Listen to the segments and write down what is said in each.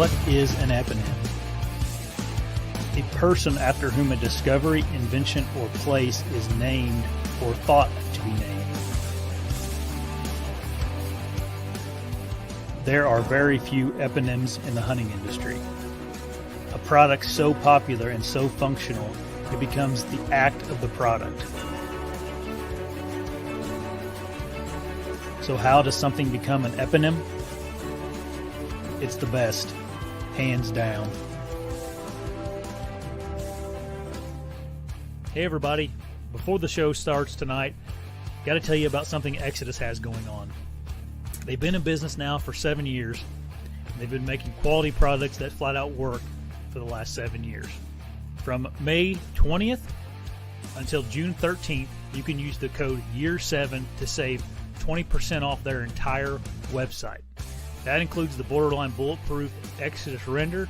What is an eponym? A person after whom a discovery, invention, or place is named or thought to be named. There are very few eponyms in the hunting industry. A product so popular and so functional, it becomes the act of the product. So how does something become an eponym? It's the best, hands down. Hey everybody, before the show starts tonight, got to tell you about something Exodus has going on. They've been in business now for 7 years. They've been making quality products that flat out work for the last 7 years. From May 20th until June 13th, you can use the code YEAR7 to save 20% off their entire website. That includes the Borderline Bulletproof Exodus Render,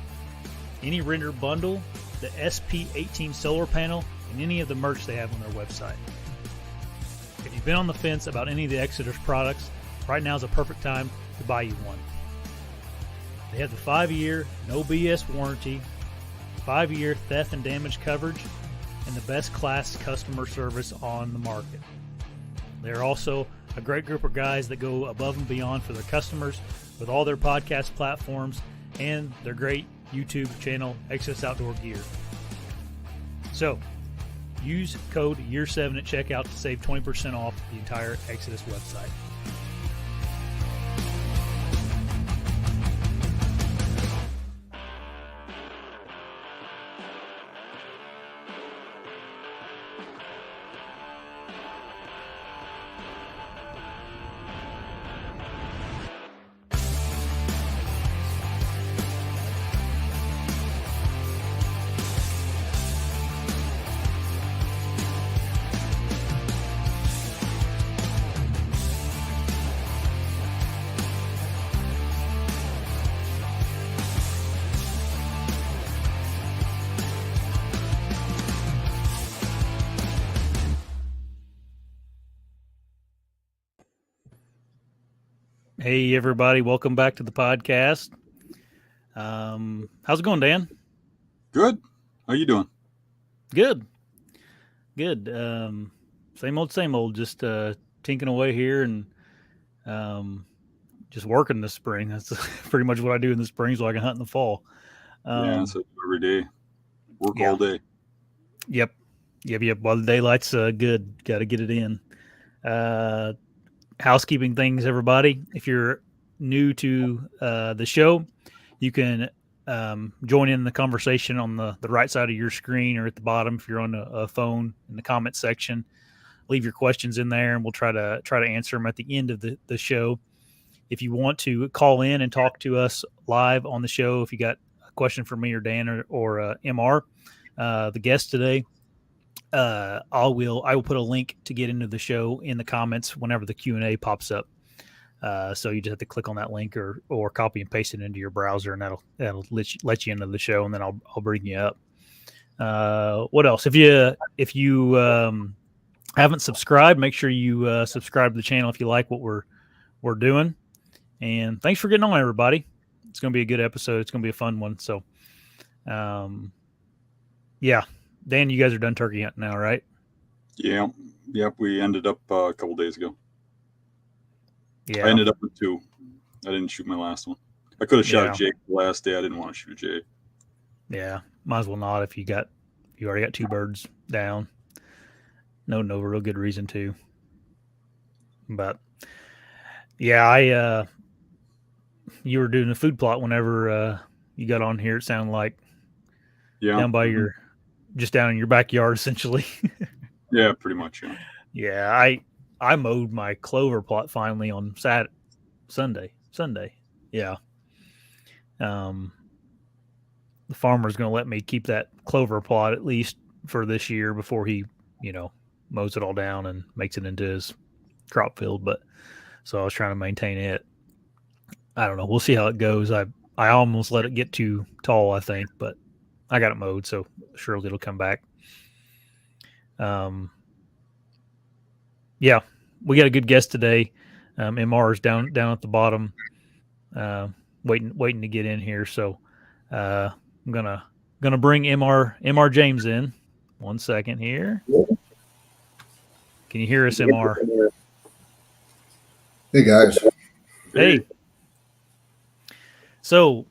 any render bundle, the SP18 solar panel, and any of the merch they have on their website. If you've been on the fence about any of the Exodus products, right now is a perfect time to buy you one. They have the 5-year no BS warranty, 5-year theft and damage coverage, and the best class customer service on the market. They're also a great group of guys that go above and beyond for their customers with all their podcast platforms and their great YouTube channel, Exodus Outdoor Gear. So, use code YEAR7 at checkout to save 20% off the entire Exodus website. Hey everybody, welcome back to the podcast. How's it going, Dan? Good. How you doing? Good. Same old, just tinking away here and just working this spring. That's pretty much what I do in the spring so I can hunt in the fall. Yeah, so every day. Work all day. Yep. While the daylight's good, got to get it in. Housekeeping things, everybody. If you're new to the show, you can join in the conversation on the right side of your screen or at the bottom if you're on a phone in the comment section. Leave your questions in there, and we'll try to answer them at the end of the show. If you want to call in and talk to us live on the show, if you got a question for me or Dan or MR, the guest today, I will put a link to get into the show in the comments whenever the Q&A pops up. So you just have to click on that link or copy and paste it into your browser, and that'll let you into the show, and then I'll bring you up. What else? If you haven't subscribed, make sure you subscribe to the channel if you like what we're doing. And thanks for getting on, everybody. It's going to be a good episode. It's going to be a fun one. So, yeah. Dan, you guys are done turkey hunting now, right? Yeah. Yep. We ended up a couple days ago. Yeah. I ended up with 2. I didn't shoot my last one. I could have shot a jay the last day. I didn't want to shoot a jay. Yeah. Might as well not if you already got 2 birds down. No real good reason to. But yeah, you were doing a food plot whenever you got on here. It sounded like down by just down in your backyard, essentially. Yeah, pretty much. Yeah, I mowed my clover plot finally on Sunday. Yeah. The farmer's going to let me keep that clover plot at least for this year before he, mows it all down and makes it into his crop field. But so I was trying to maintain it. I don't know. We'll see how it goes. I almost let it get too tall, I think, but I got it mowed, so surely it'll come back. We got a good guest today. MR is down at the bottom. waiting to get in here. So I'm gonna bring Mr. James in. 1 second here. Can you hear us, Mr.? Hey guys. Hey. So,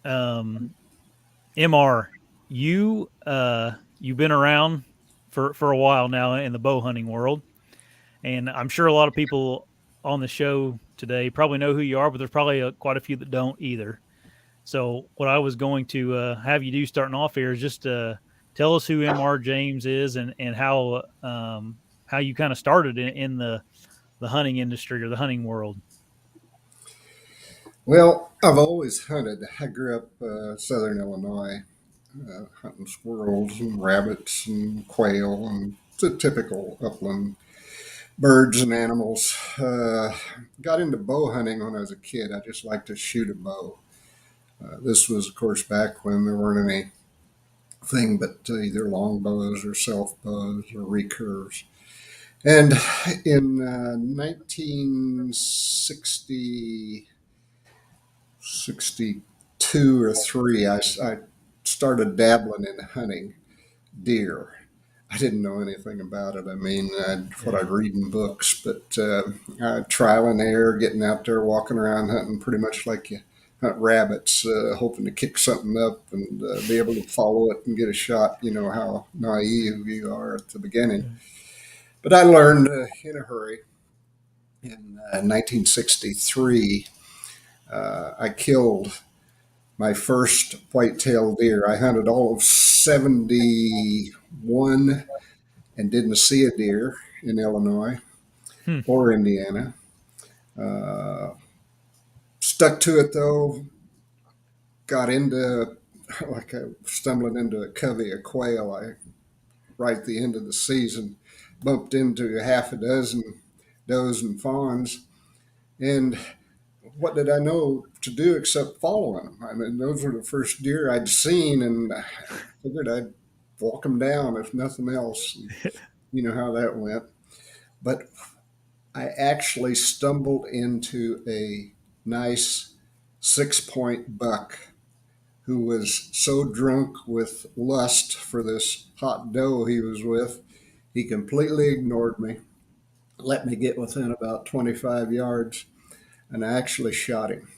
Mr., you've been around for a while now in the bow hunting world, and I'm sure a lot of people on the show today probably know who you are, but there's probably quite a few that don't either. So, what I was going to have you do starting off here is just tell us who Mr. James is and how you kind of started in the hunting industry or the hunting world. Well, I've always hunted. I grew up southern Illinois, hunting squirrels and rabbits and quail and the typical upland birds and animals. Got into bow hunting when I was a kid. I just liked to shoot a bow. This was, of course, back when there weren't anything but either long bows or self bows or recurves. And in 1960, 62 or 3, I started dabbling in hunting deer. I didn't know anything about it. I mean, what I'd read in books, but trial and error, getting out there, walking around hunting pretty much like you hunt rabbits, hoping to kick something up and be able to follow it and get a shot. You know how naive you are at the beginning. But I learned in a hurry. In 1963, I killed my first white-tailed deer. I hunted all of 71 and didn't see a deer in Illinois or Indiana. Stuck to it though. Got into like I stumbling into a covey of quail. Right at the end of the season, bumped into half a dozen does and fawns, and what did I know to do except following them? I mean, those were the first deer I'd seen, and I figured I'd walk them down if nothing else. You know how that went. But I actually stumbled into a nice 6-point buck who was so drunk with lust for this hot doe he was with, he completely ignored me, let me get within about 25 yards, and I actually shot him.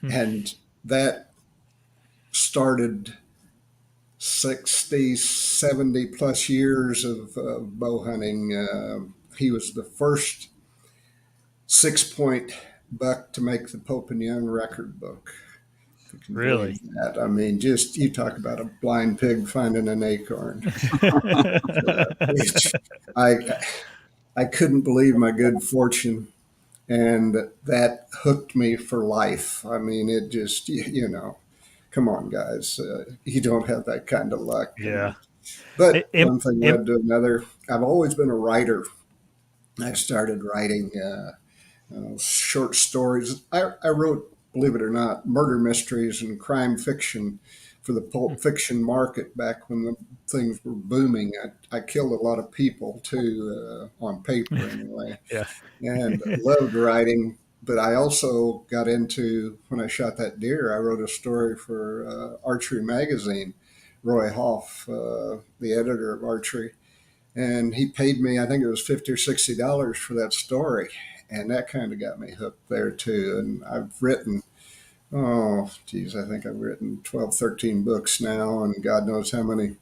And that started 60, 70 plus years of bow hunting. He was the first 6-point buck to make the Pope and Young record book. If you can Really? believe that. I mean, just you talk about a blind pig finding an acorn. I couldn't believe my good fortune, and that hooked me for life. I mean, it just, you know, come on, guys. You don't have that kind of luck. Yeah. But one thing led to another. I've always been a writer. I started writing short stories. I wrote, believe it or not, murder mysteries and crime fiction for the pulp fiction market back when the things were booming. I killed a lot of people too, on paper anyway. Yeah. And loved writing. But I also got into, when I shot that deer, I wrote a story for Archery Magazine. Roy Hoff, the editor of Archery, and he paid me, I think it was $50 or $60 for that story. And that kind of got me hooked there too. And I've written, I think I've written 12, 13 books now, and God knows how many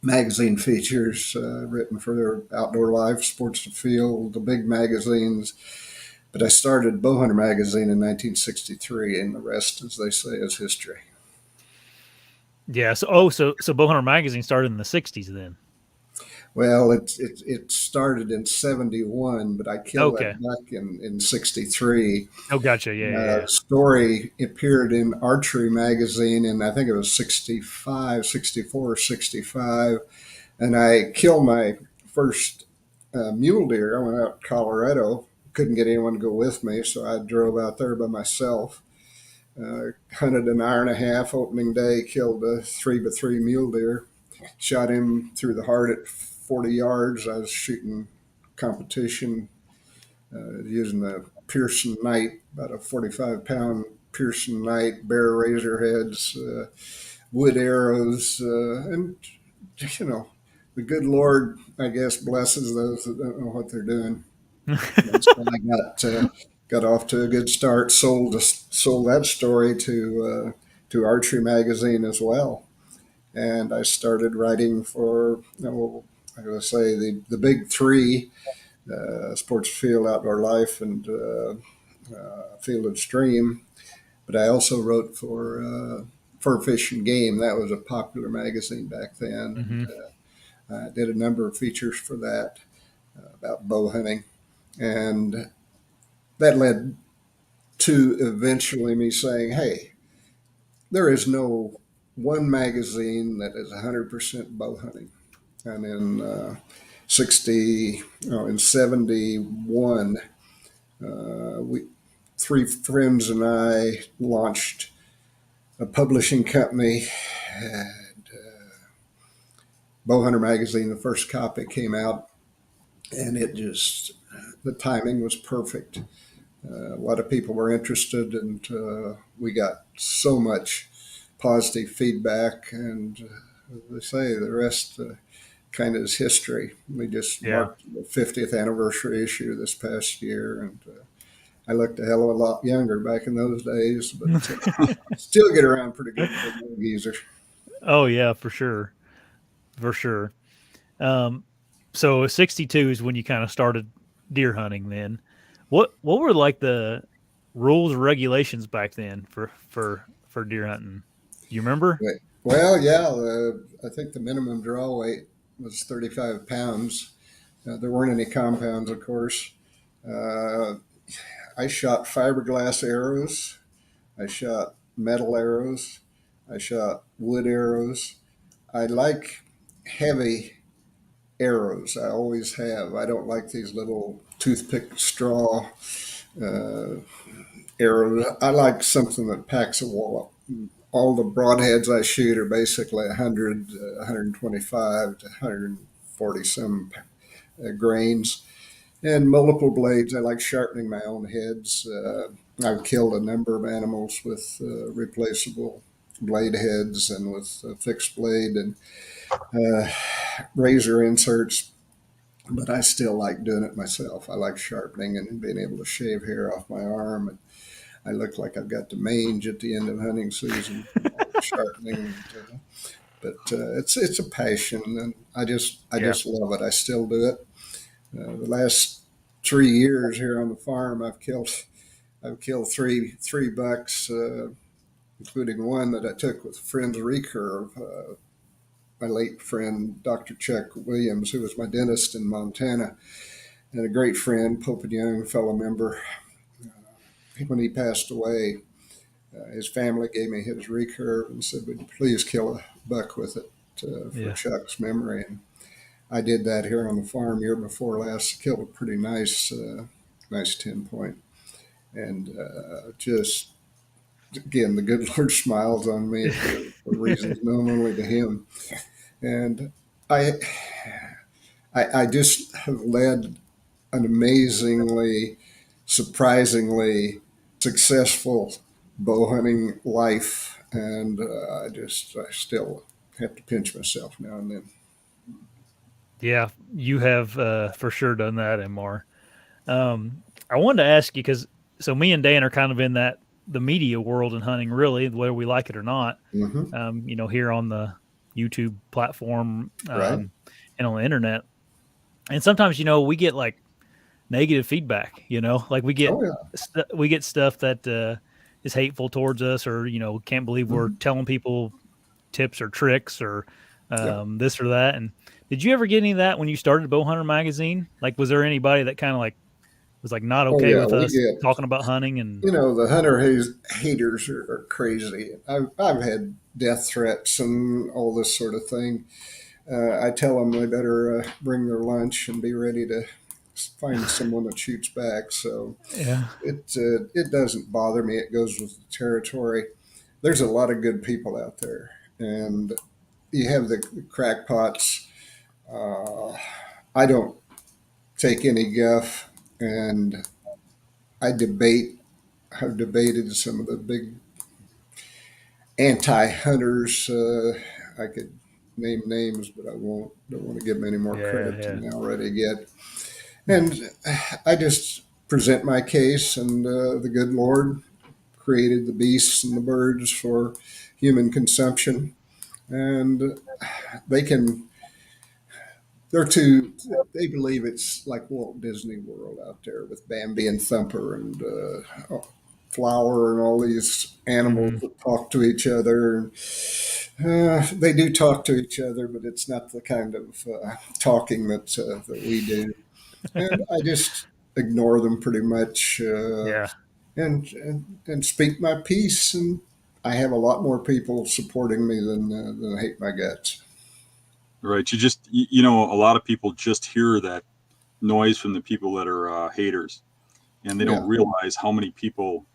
magazine features written for their Outdoor Life, Sports to Field, the big magazines. But I started Bowhunter magazine in 1963, and the rest, as they say, is history. Yeah. So Bowhunter magazine started in the '60s then. Well, it started in 71, but I killed that buck in 63. Oh, gotcha. Yeah. Story appeared in Archery magazine, and I think it was 65, 64, 65. And I killed my first mule deer. I went out to Colorado, couldn't get anyone to go with me, so I drove out there by myself. Hunted an hour and a half opening day, killed a 3x3 mule deer, shot him through the heart at 40 yards. I was shooting competition using a Pearson Knight, about a 45-pound Pearson Knight, bear razor heads, wood arrows, and you know, the good Lord, I guess, blesses those that don't know what they're doing. And so I got off to a good start. Sold that story to Archery Magazine as well, and I started writing for, I gotta say, the big three: Sports Field, Outdoor Life, and Field and Stream. But I also wrote for Fur Fish and Game. That was a popular magazine back then, Hmm. and I did a number of features for that about bow hunting, and that led to eventually me saying, "Hey, there is no one magazine that is 100% bow hunting." And in 60, no, in 71, we three friends and I launched a publishing company. And Bowhunter magazine, the first copy came out, and it just the timing was perfect. A lot of people were interested, and we got so much positive feedback. And as they say, the rest kind of is history. We just Yeah. marked the 50th anniversary issue this past year, and I looked a hell of a lot younger back in those days, but still get around pretty good for a young geezer. Oh yeah, for sure, for sure. Um, so 62 is when you kind of started deer hunting. Then, what were like the rules or regulations back then for deer hunting? Do you remember? Well, yeah, I think the minimum draw weight was 35 pounds. There weren't any compounds, of course. Uh, I shot fiberglass arrows. I shot metal arrows. I shot wood arrows. I like heavy arrows. I always have. I don't like these little toothpick straw uh, arrows. I like something that packs a wallop. All the broadheads I shoot are basically 100, 125 to 140 some grains, and multiple blades. I like sharpening my own heads. I've killed a number of animals with replaceable blade heads and with a fixed blade and uh, razor inserts, but I still like doing it myself. I like sharpening and being able to shave hair off my arm. And I look like I've got the mange at the end of hunting season, sharpening. But it's a passion, and I Yeah. just love it. I still do it. The last 3 years here on the farm, I've killed three bucks, including one that I took with a friend's recurve. My late friend, Dr. Chuck Williams, who was my dentist in Montana, and a great friend, Pope and Young, fellow member. When he passed away, his family gave me his recurve and said, "Would you please kill a buck with it for Yeah. Chuck's memory?" And I did that here on the farm year before last. Killed a pretty nice 10 point, and just again, the good Lord smiles on me for reasons known only to Him. And I, I just have led an amazingly, surprisingly successful bow hunting life, and I still have to pinch myself now and then. Yeah, you have for sure done that, Mr. I wanted to ask you because so me and Dan are kind of in that the media world in hunting, really, whether we like it or not. Hmm. Here on the YouTube platform Right? and on the internet, and sometimes we get like negative feedback. Like Oh yeah. we get stuff that is hateful towards us, or can't believe we're Hmm. telling people tips or tricks or Yep. this or that. And did you ever get any of that when you started Bowhunter magazine? Like, was there anybody that kind of like was like not Oh okay yeah. with We us get, talking about hunting? And the hunter haters are crazy. I've had death threats and all this sort of thing. I tell them they better bring their lunch and be ready to find someone that shoots back. So yeah, it doesn't bother me. It goes with the territory. There's a lot of good people out there, and you have the crackpots. Uh, I don't take any guff, and I debate I've debated some of the big anti-hunters. I could name names, but I won't. Don't want to give them any more Yeah, credit yeah. than they already get. And I just present my case, and the good Lord created the beasts and the birds for human consumption, and they can. They're too. They believe it's like Walt Disney World out there with Bambi and Thumper and Flower and all these animals Hmm. that talk to each other. They do talk to each other, but it's not the kind of talking that we do. And I just ignore them pretty much, Yeah, and speak my piece. And I have a lot more people supporting me than hate my guts. Right. You know, a lot of people just hear that noise from the people that are haters, and they don't Yeah. realize how many people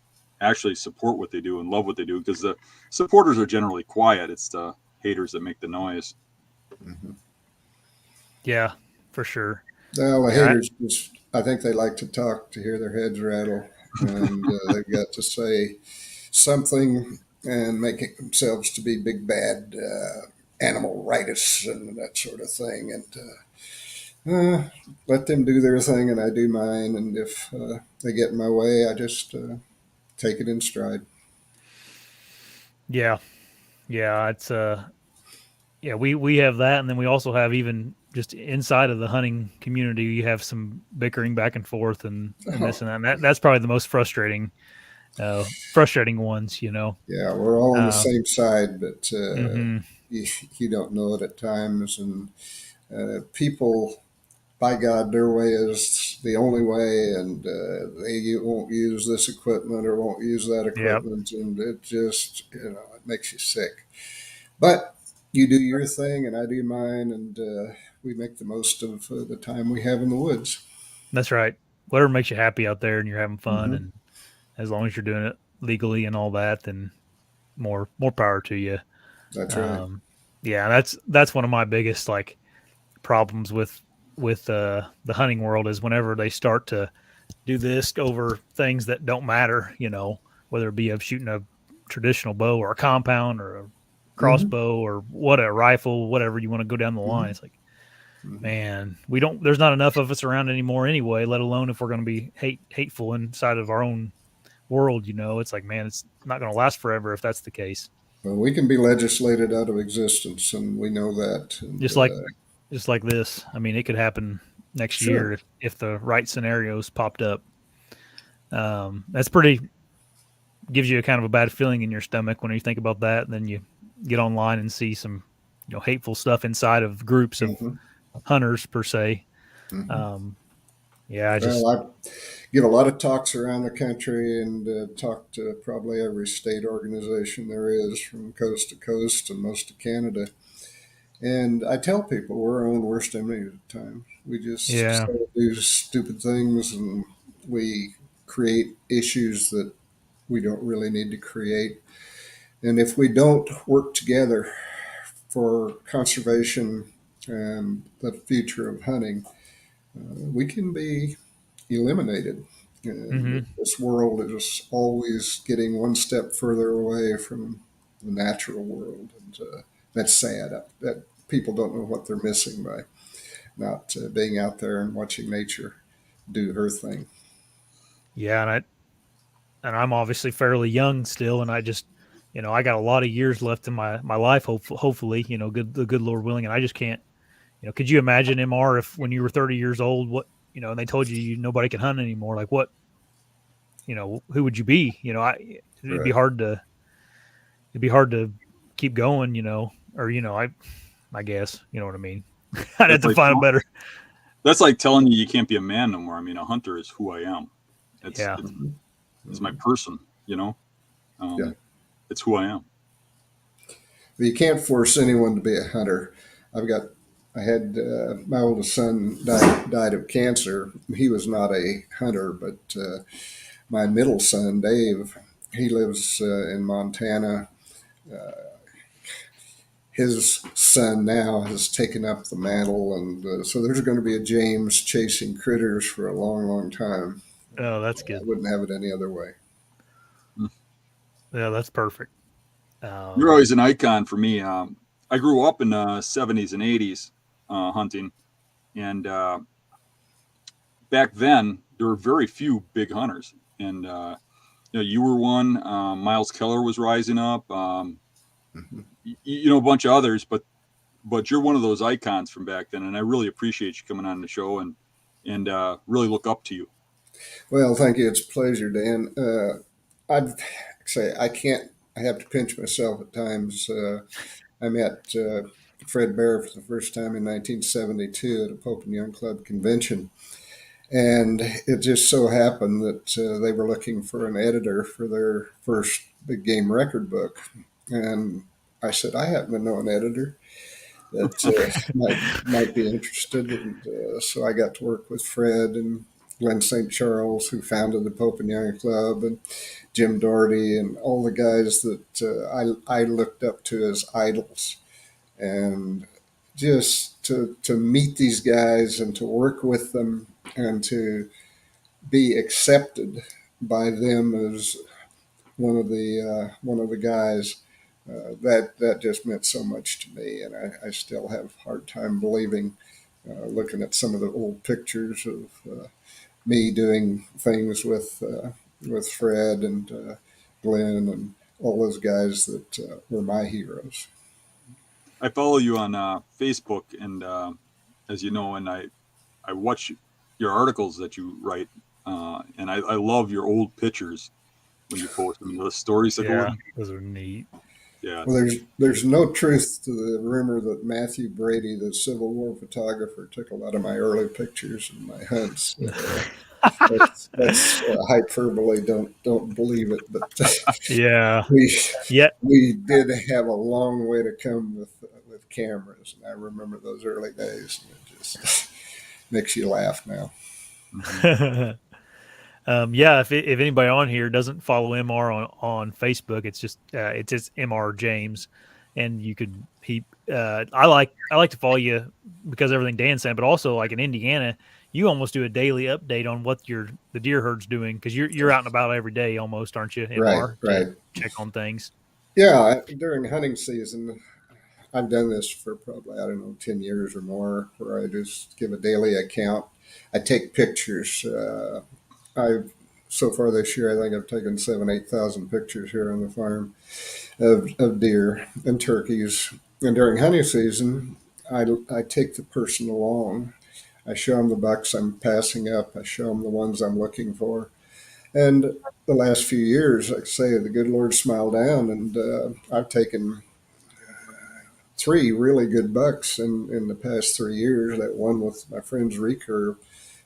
actually support what they do and love what they do, because the supporters are generally quiet. It's the haters that make the noise. Mhm. yeah, for sure. Well, the Yeah, haters just, I think they like to talk to hear their heads rattle, and they've got to say something and make it themselves to be big bad animal rightists and that sort of thing. And let them do their thing, and I do mine. And if they get in my way, I just take it in stride. yeah, yeah. It's yeah. We have that, and then we also have even just inside of the hunting community, you have some bickering back and forth, and this Oh, and that. And that's probably the most frustrating ones. You know. yeah, we're all on the Uh, same side, but hmm. you don't know it at times. And people, by God, their way is the only way, and they won't use this equipment or won't use that Yeah, equipment, and it just, it makes you sick. But you do your thing, and I do mine, and we make the most of the time we have in the woods. that's right. Whatever makes you happy out there, and you're having fun, Hmm. and as long as you're doing it legally and all that, then more power to you. That's right. Um, yeah, that's one of my biggest like problems with the hunting world is whenever they start to do this over things that don't matter, you know, whether it be of shooting a traditional bow or a compound or a Hmm. crossbow or what a rifle, whatever you want to go down the line. Hmm. It's like, Hmm. man, we don't. There's not enough of us around anymore anyway. Let alone if we're going to be hateful inside of our own world. You know, it's like, man, it's not going to last forever if that's the case. Well, we can be legislated out of existence, and we know that. And Just like just like this. I mean, it could happen next sure. year if the right scenarios popped up. That's pretty gives you a kind of a bad feeling in your stomach when you think about that. And then you get online and see some hateful stuff inside of groups of Hmm. hunters per se. Hmm. Um, yeah, I just Well, I give a lot of talks around the country and talk to probably every state organization there is from coast to coast and most of Canada. And I tell people we're our own worst enemy at times. We just yeah. say, do stupid things, and we create issues that we don't really need to create. And if we don't work together for conservation and the future of hunting, we can be eliminated. And Hmm. this world is always getting one step further away from the natural world. And that's sad that people don't know what they're missing by not being out there and watching nature do her thing. Yeah, and I'm obviously fairly young still, and I just I got a lot of years left in my life. Hopefully, good the good Lord willing, and I just can't. Could you imagine, Mr. If when you were 30 years old, what and they told nobody can hunt anymore? Like what who would you be? It'd be Right. hard to keep going, or I guess you know what I mean. I'd have That's to like find a better. that's like telling you can't be a man no more. I mean, a hunter is who I am. It's Yeah. it's, Hmm. it's my Hmm. person. You know, Yeah. um, it's who I am. But you can't force anyone to be a hunter. I've got, I had my oldest son died of cancer. He was not a hunter, but my middle son, Dave, he lives in Montana. His son now has taken up the mantle, and so there's going to be a James chasing critters for a long, long time. Oh, that's I good. wouldn't have it any other way. Yeah, that's perfect. You're always an icon for me. I grew up in the 70s and 80s hunting, and back then there were very few big hunters, and you were one. Miles Keller was rising up. Mhm. A bunch of others, but you're one of those icons from back then, and I really appreciate you coming on the show and really look up to you. Well, thank you. It's a pleasure, Dan. I'd say I can't. I have to pinch myself at times. I met Fred Bear for the first time in 1972 at a Pope and Young Club convention. And it just so happened that they were looking for an editor for their first big game record book. And I said, I happen to know an editor that might be interested. And so I got to work with Fred and Glenn St. Charles, who founded the Pope and Young Club, and Jim Doherty, and all the guys that I looked up to as idols. And just to meet these guys and to work with them and to be accepted by them as one of the guys that just meant so much to me, and I still have a hard time believing, looking at some of the old pictures of me doing things with Fred and Glenn and all those guys that were my heroes. I follow you on Facebook, and as you know, and I watch your articles that you write, and I love your old pictures when you post them, the stories that go with Yeah, them. those are neat. Yeah, Well, there's no truth to the rumor that Matthew Brady, the Civil War photographer, took a lot of my early pictures and my hunts. That's hyperbole. Don't believe it. But Yeah. we Yeah. we did have a long way to come with cameras, and I remember those early days. And it just makes you laugh now. hmm Yeah, if anybody on here doesn't follow MR on Facebook, it's just MR James, and you could I like to follow you because of everything Dan's saying, but also like in Indiana, you almost do a daily update on what the deer herd's doing because you're out and about every day almost, aren't you, Right, MR, to right. check on things? Yeah, during hunting season, I've done this for probably, I don't know, 10 years or more, where I just give a daily account. I take pictures. I've so far this year, I think I've taken 8,000 pictures here on the farm of deer and turkeys. And during hunting season, I take the person along. I show them the bucks I'm passing up. I show them the ones I'm looking for. And the last few years, like I say, the good Lord smiled down, and I've taken three really good bucks in the past 3 years. That one with my friend's recurve,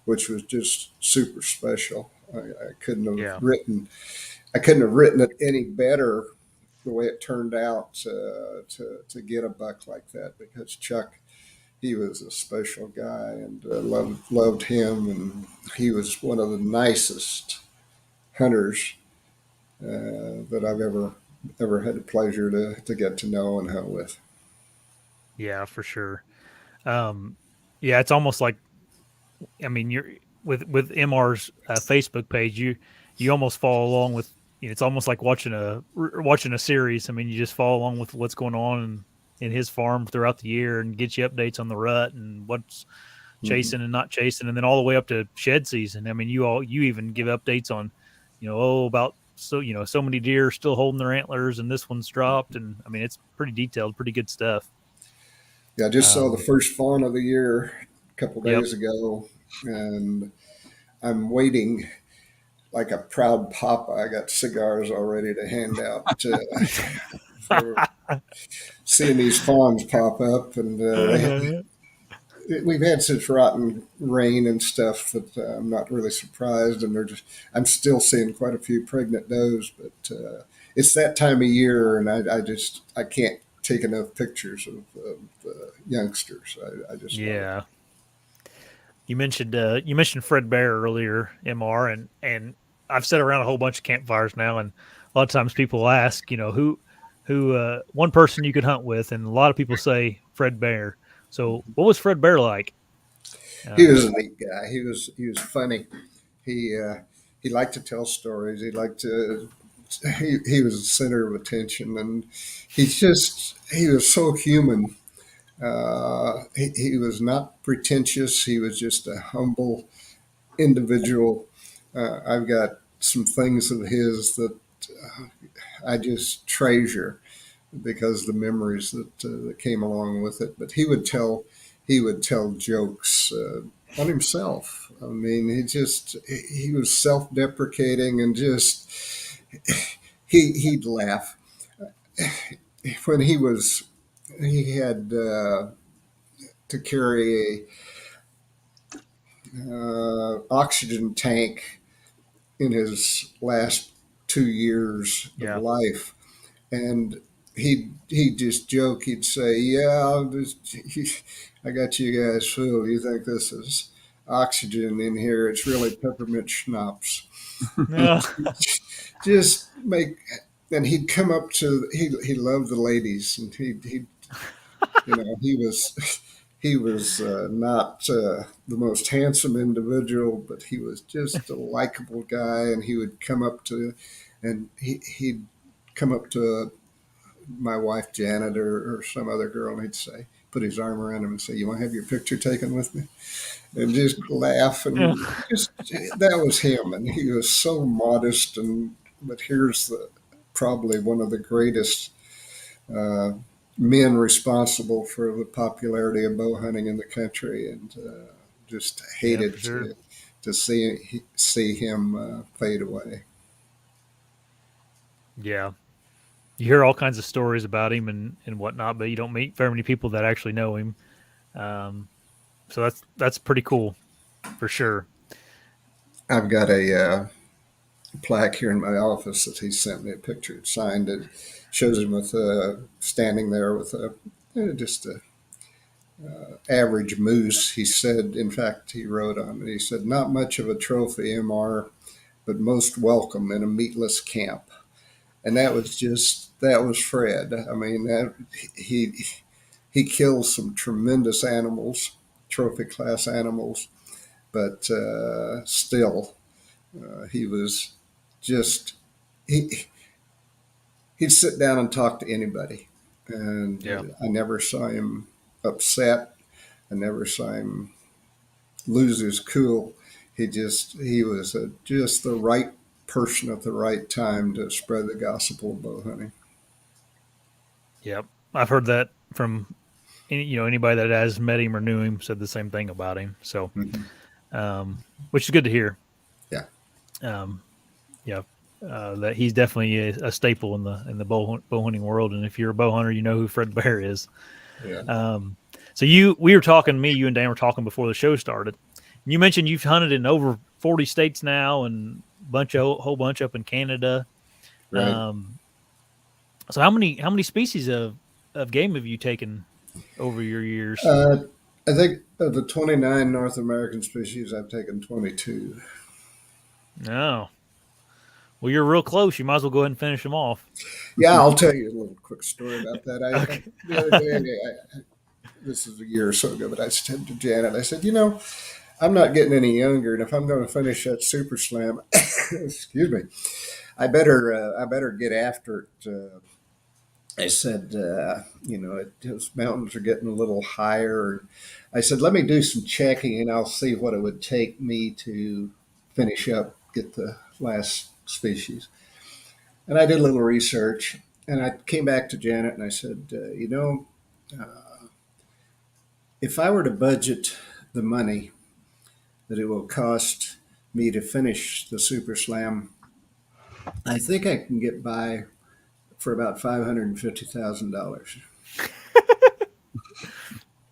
which was just super special. I couldn't have Yeah, written I couldn't have written it any better the way it turned out to get a buck like that, because Chuck, he was a special guy, and loved him, and he was one of the nicest hunters that I've ever had the pleasure to get to know and hunt with. yeah, for sure. Um, yeah, it's almost like I mean, you're with MR's Facebook page. You almost follow along with. It's almost like watching a series. I mean, you just follow along with what's going on in his farm throughout the year and get you updates on the rut and what's Mhm. chasing and not chasing, and then all the way up to shed season. I mean, you even give updates on, about so many deer still holding their antlers and this one's dropped, and I mean it's pretty detailed, pretty good stuff. Yeah, I just saw the Um, first fawn of the year a couple yep. days ago, and I'm waiting like a proud papa. I got cigars all ready to hand out for seeing these fawns pop up, and we've had such rotten rain and stuff that I'm not really surprised. And I'm still seeing quite a few pregnant does, but it's that time of year, and I can't take enough pictures of youngsters. I just love it. Yeah. You mentioned Fred Bear earlier, Mr. And I've sat around a whole bunch of campfires now, and a lot of times people ask, who one person you could hunt with, and a lot of people say Fred Bear. So, what was Fred Bear like? He was Um, a neat guy. He was funny. He he liked to tell stories. He liked to he was the center of attention, and he was so human. He was not pretentious. He was just a humble individual. I've got some things of his that I just treasure because the memories that came along with it. But he would tell jokes on himself. I mean, he was self-deprecating and just he'd laugh when he had to carry a oxygen tank in his last 2 years of Yeah. life, and he'd just joke. He'd say, "Yeah, I got you guys fooled. You think this is oxygen in here? It's really peppermint schnapps." Yeah. Just make. And he'd come up to he loved the ladies, and he he was not the most handsome individual, but he was just a likable guy. And he'd come up to my wife Janet or some other girl, and he'd say, put his arm around him and say, "You want to have your picture taken with me?" And just laugh, Yeah. and just that was him. And he was so modest, but here's the probably one of the greatest uh, men responsible for the popularity of bow hunting in the country, and just Yeah, for hated sure. to see him fade away. Yeah. You hear all kinds of stories about him and whatnot, but you don't meet very many people that actually know him. Um, so that's pretty cool for sure. I've got a plaque here in my office that he sent me a picture signed. It shows him with standing there with just a average moose. He said, in fact, he wrote on it. He said, "Not much of a trophy, MR, but most welcome in a meatless camp." And that was Fred. I mean, he he kills some tremendous animals, trophy class animals, but still, he was just he he'd sit down and talk to anybody, and Yeah. I never saw him upset. I never saw him lose his cool. He was just the right person at the right time to spread the gospel of bow hunting. Yep. I've heard that from anybody that has met him or knew him said the same thing about him. So, Mm-hmm. which is good to hear. Yeah. Um, yeah. That he's definitely a staple in the bow hunting world, and if you're a bow hunter, you know who Fred Bear is. Yeah. Um, so you and Dan were talking before the show started. You mentioned you've hunted in over 40 states now, and whole bunch up in Canada. Right. Um, so how many species of game have you taken over your years? Uh, I think of the 29 North American species, I've taken 22. No. Well, you're real close. You might as well go ahead and finish them off. Yeah, I'll tell you a little quick story about that. Okay. The other day, this is a year or so ago, but I said to Janet, I said, I'm not getting any younger, and if I'm going to finish that Super Slam, excuse me, I better get after it. I said, those mountains are getting a little higher. I said, let me do some checking, and I'll see what it would take me to finish up, get the last species. And I did a little research, and I came back to Janet and I said, if I were to budget the money that it will cost me to finish the Super Slam, I think I can get by for about $550,000.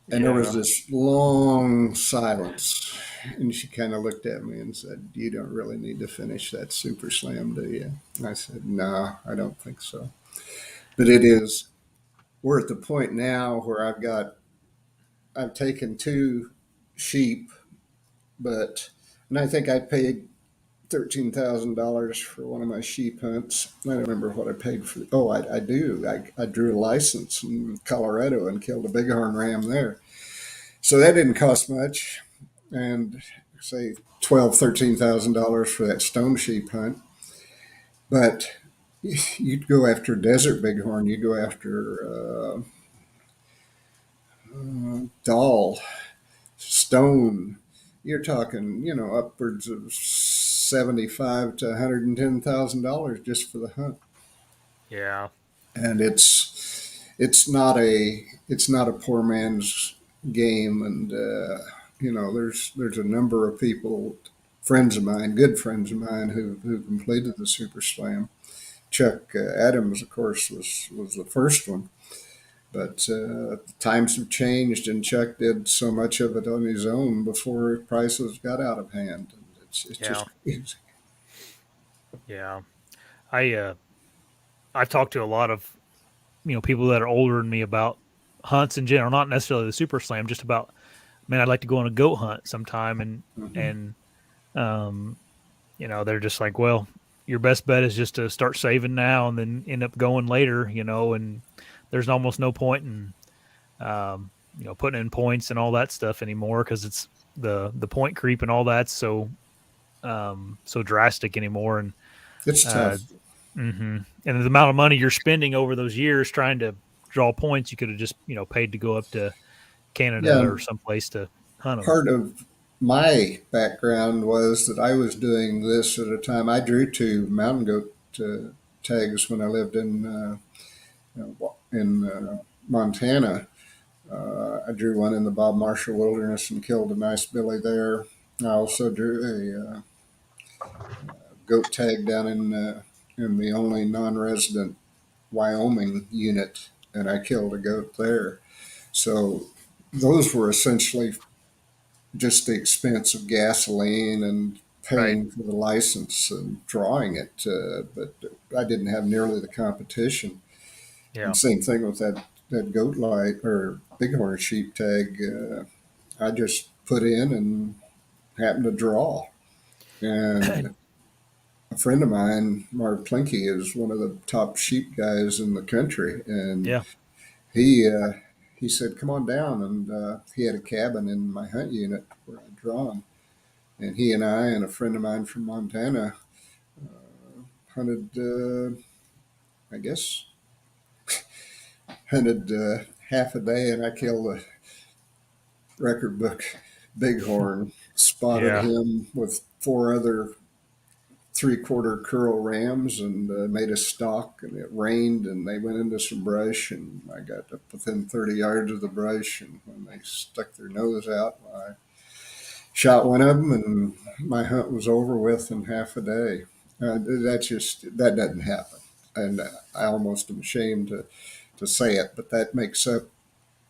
And there was Yeah. this long silence. And she kind of looked at me and said, "You don't really need to finish that Super Slam, do you?" And I said, "No, I don't think so." But we're at the point now where I've taken two sheep, and I think I paid $13,000 for one of my sheep hunts. I don't remember what I paid for. Oh, I do. I drew a license in Colorado and killed a bighorn ram there. So that didn't cost much. And say $12,000, $13,000 for that stone sheep hunt. But you'd go after desert bighorn, you go after doll, stone. You're talking, upwards of 75 to $110,000 just for the hunt. Yeah. And it's not a poor man's game. And there's a number of people, friends of mine, good friends of mine, who completed the Super Slam. Chuck Adams, of course, was the first one. But times have changed, and Chuck did so much of it on his own before prices got out of hand. And it's Yeah. just crazy. Yeah. I I've talked to a lot of people that are older than me about hunts in general, not necessarily the Super Slam, just about, man, I'd like to go on a goat hunt sometime, and Mhm. and um, they're just like, well, your best bet is just to start saving now and then end up going later, and there's almost no point in putting in points and all that stuff anymore, because it's the point creep and all that's so drastic anymore. And It's uh, tough. and the amount of money you're spending over those years trying to draw points, you could have just paid to go up to Yeah, Canada or and someplace to hunt them. part of my background was that I was doing this at a time. I drew two mountain goat tags when I lived in Montana. I drew one in the Bob Marshall Wilderness and killed a nice billy there. I also drew a goat tag down in the only non-resident Wyoming unit, and I killed a goat there. So those were essentially just the expense of gasoline and Right. paying for the license and drawing it. But I didn't have nearly the competition. Yeah. And same thing with that goat light or bighorn sheep tag. I just put in and happened to draw. And a friend of mine, Marv Plinky, is one of the top sheep guys in the country, and Yeah. he uh, he said, "Come on down." And he had a cabin in my hunt unit where I'd drawn, and he and I and a friend of mine from Montana hunted. I guess hunted half a day, and I killed a record book bighorn. Spotted Yeah. him with four other three-quarter curl rams and made a stalk, and it rained, and they went into some brush, and I got up within 30 yards of the brush, and when they stuck their nose out, I shot one of them, and my hunt was over with in half a day. That doesn't happen, and I almost am ashamed to say it, but that makes up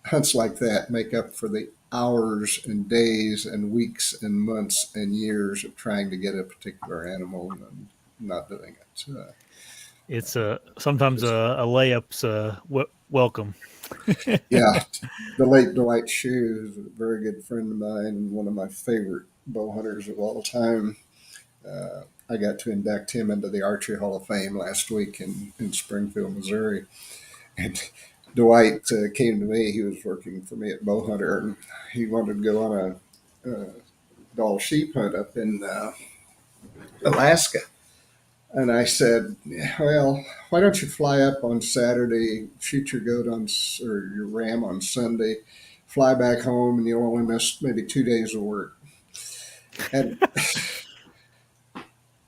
hunts like that make up for the hours and days and weeks and months and years of trying to get a particular animal and not doing it. It's sometimes Just a layup's welcome. yeah, the late Dwight Shue is a very good friend of mine and one of my favorite bow hunters of all time. I got to induct him into the Archery Hall of Fame last week in Springfield, Missouri. And Dwight came to me. He was working for me at Bowhunter, and he wanted to go on a Doll sheep hunt up in Alaska. And I said, well, why don't you fly up on Saturday, shoot your goat or your ram on Sunday, fly back home, and you'll only miss maybe 2 days of work. And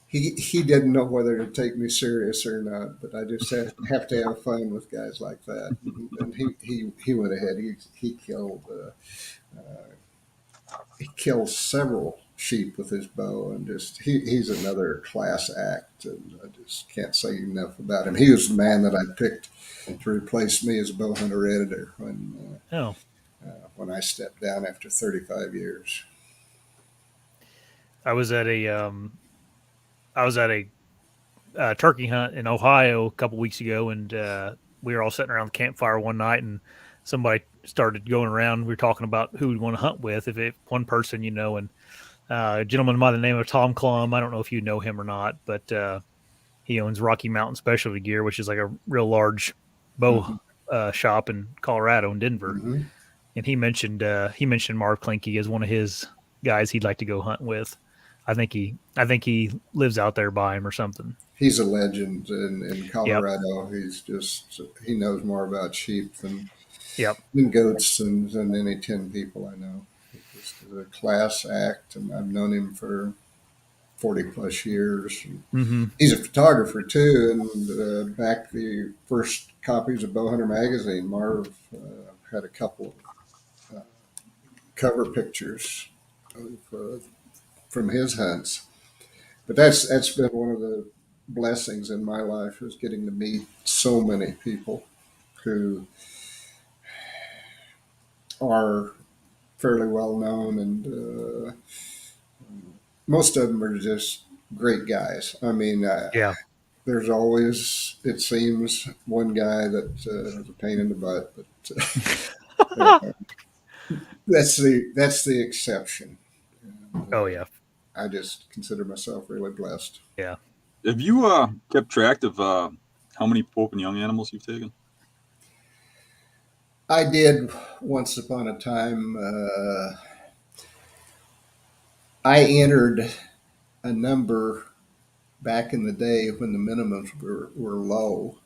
he didn't know whether to take me serious or not, but I just have to have fun with guys like that. And he went ahead. He killed several sheep with his bow, and he's another class act, and I just can't say enough about him. He was the man that I picked to replace me as bow hunter editor Oh, when I stepped down after 35 years. I was at a turkey hunt in Ohio a couple weeks ago, and we were all sitting around the campfire one night, and somebody started going around. We were talking about who we'd want to hunt with, if one person, and a gentleman by the name of Tom Clum. I don't know if you know him or not, but he owns Rocky Mountain Specialty Gear, which is like a real large bow Mm-hmm. shop in Colorado and Denver. Mm-hmm. And he mentioned Marv Klinke as one of his guys he'd like to go hunt with. I think he lives out there by him or something. he's a legend in Yep. Colorado. He knows more about sheep Yep. than goats than any 10 people I know. He just is a class act, and I've known him for 40 plus years. Mm-hmm. He's a photographer too, and back the first copies of Bowhunter magazine, Marv had a couple of cover pictures of, from his hunts. But that's been one of the blessings in my life is getting to meet so many people who are fairly well known, and most of them are just great guys. I mean, Yeah. there's always, it seems, one guy that is a pain in the butt, but that's the exception. And, Oh yeah. I just consider myself really blessed. Yeah. Have you kept track of how many Pope and Young animals you've taken? I did once upon a time. I entered a number back in the day when the minimums were low.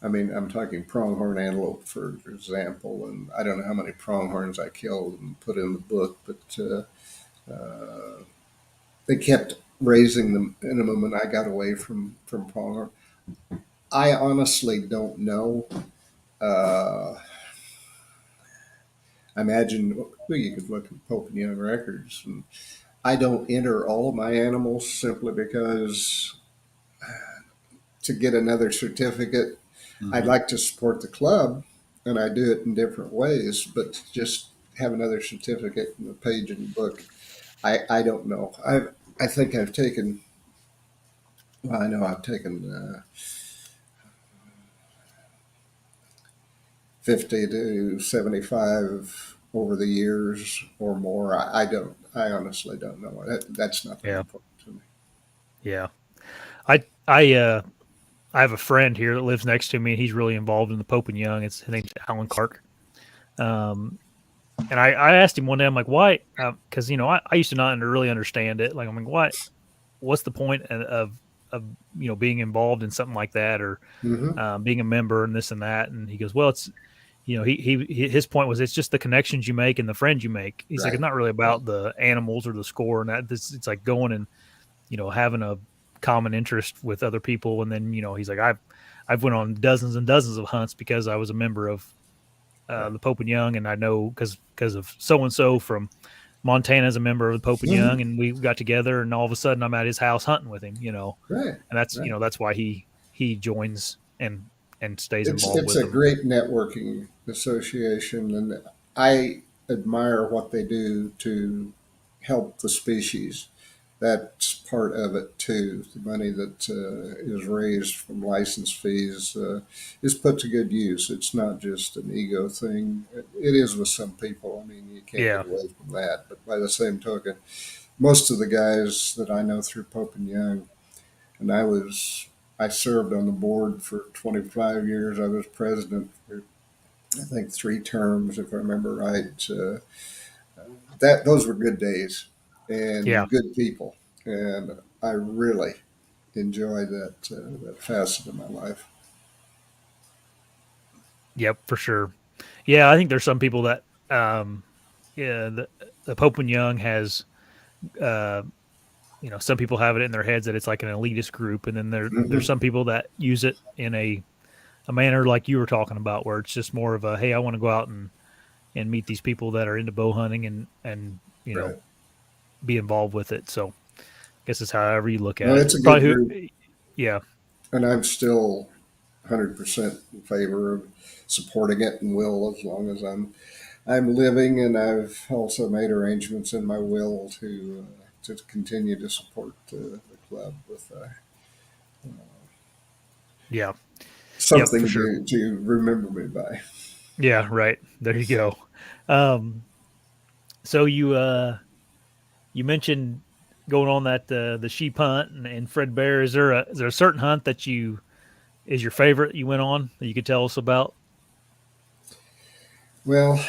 I mean, I'm talking pronghorn antelope, for example, and I don't know how many pronghorns I killed and put in the book, but they kept raising the minimum, and I got away from pronghorn. I honestly don't know. Uh, I imagine well, you could look at Pope and Young records, and I don't enter all of my animals simply because to get another certificate, I'd Mm-hmm. like to support the club, and I do it in different ways. But to just have another certificate in the page in the book, I don't know. I think I've taken. Well, I know I've taken 50 to 75 over the years or more. I don't. I honestly don't know. That's not that Yeah. important to me. Yeah. I have a friend here that lives next to me, and he's really involved in the Pope and Young. His name's Alan Clark. Um, and I asked him one day, I'm like, why? Because I used to not really understand it. Like, I'm like, what? What's the point of being involved in something like that, or Mm-hmm. being a member and this and that? And he goes, well, it's his point was it's just the connections you make and the friends you make. He's like, Right. it's not really Right. about the animals or the score and that. It's like going and having a common interest with other people. And then he's like, I've went on dozens and dozens of hunts because I was a member of Right. the Pope and Young, and I know because of so and so from Montana is a member of the Pope and Mm-hmm. Young, and we got together, and all of a sudden I'm at his house hunting with him, Right. and that's Right. that's why he joins and stays involved It's with a them. great networking association, and I admire what they do to help the species. That's part of it too. The money that is raised from license fees is put to good use. It's not just an ego thing. It is with some people. I mean, you can't Yeah, get away from that. But by the same token, most of the guys that I know through Pope and Young, and I served on the board for 25 years. I was president for I think 3 terms, if I remember right. That those were good days yeah, and good people, and I really enjoyed that facet of my life. yep, for sure. Yeah, I think there's some people that yeah, the Pope and Young has uh, some people have it in their heads that it's like an elitist group, and then there's Hmm. some people that use it in a manner like you were talking about, where it's just more of a, hey, I want to go out and meet these people that are into bow hunting and Right. be involved with it. So I guess it's however you look No, at it. it's a good Probably group, who, yeah, and I'm still 100% in favor of supporting it and will as long as I'm living, and I've also made arrangements in my will to continue to support the club with yeah, yep, for something sure. to remember me by. Yeah, right. There you go. Um, so you mentioned going on that the sheep hunt and Fred Bear. Is there a certain hunt that you is your favorite you went on that you could tell us about? Well,